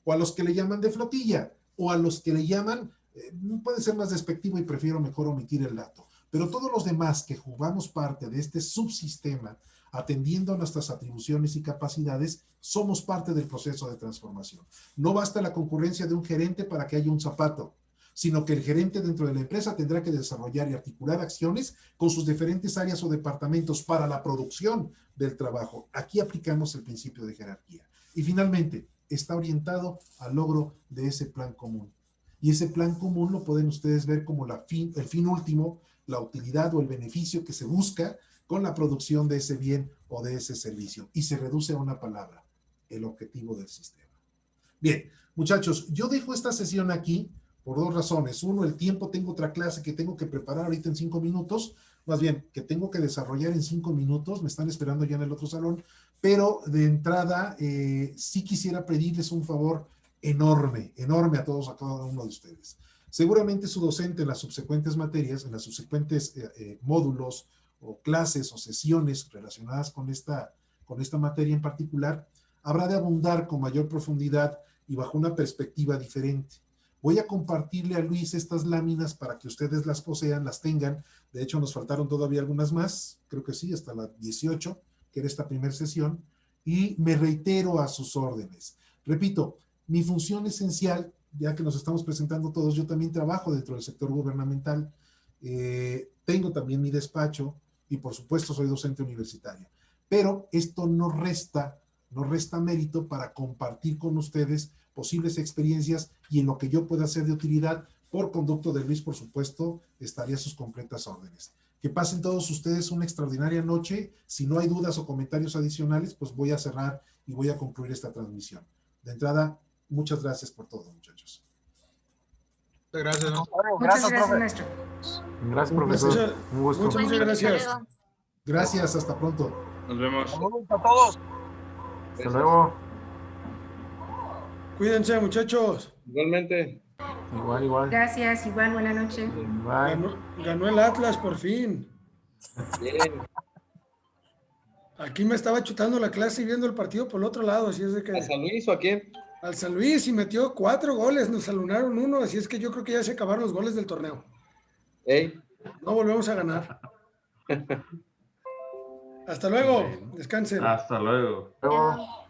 o a los que le llaman de flotilla, o a los que le llaman, puede ser más despectivo y prefiero mejor omitir el dato, pero todos los demás que jugamos parte de este subsistema, atendiendo a nuestras atribuciones y capacidades, somos parte del proceso de transformación. No basta la concurrencia de un gerente para que haya un zapato, sino que el gerente dentro de la empresa tendrá que desarrollar y articular acciones con sus diferentes áreas o departamentos para la producción del trabajo. Aquí aplicamos el principio de jerarquía. Y finalmente, está orientado al logro de ese plan común. Y ese plan común lo pueden ustedes ver como el fin último, la utilidad o el beneficio que se busca con la producción de ese bien o de ese servicio. Y se reduce a una palabra, el objetivo del sistema. Bien, muchachos, yo dejo esta sesión aquí por 2 razones. Uno, el tiempo, tengo otra clase que tengo que preparar ahorita en 5 minutos, más bien, que tengo que desarrollar en 5 minutos, me están esperando ya en el otro salón, pero de entrada, sí quisiera pedirles un favor enorme, enorme a todos, a cada uno de ustedes. Seguramente su docente en las subsecuentes materias, en las subsecuentes módulos o clases o sesiones relacionadas con esta materia en particular, habrá de abundar con mayor profundidad y bajo una perspectiva diferente. Voy a compartirle a Luis estas láminas para que ustedes las posean, las tengan. De hecho, nos faltaron todavía algunas más, creo que sí, hasta la 18, que era esta primera sesión, y me reitero a sus órdenes. Repito, mi función esencial, ya que nos estamos presentando todos, yo también trabajo dentro del sector gubernamental, tengo también mi despacho y por supuesto soy docente universitario, pero esto no resta mérito para compartir con ustedes posibles experiencias y en lo que yo pueda hacer de utilidad. Por conducto de Luis, por supuesto, estaría a sus completas órdenes. Que pasen todos ustedes una extraordinaria noche. Si no hay dudas o comentarios adicionales, pues voy a cerrar y voy a concluir esta transmisión. De entrada, muchas gracias por todo, muchachos. Muchas gracias, ¿no? Muchas gracias, maestro. Gracias, profesor. Un gusto. Muchas gracias. Gracias, hasta pronto. Nos vemos. Saludos a todos. Hasta luego. Cuídense, muchachos. Igualmente. Igual. Gracias, igual, buena noche. Bye. Ganó el Atlas por fin. Bien. Aquí me estaba chutando la clase y viendo el partido por el otro lado, así es de que... ¿A San Luis o a quién? Al San Luis y metió 4 goles, nos alunaron 1, así es que yo creo que ya se acabaron los goles del torneo. Ey. No volvemos a ganar. Hasta luego, descansen. Hasta luego. Luego.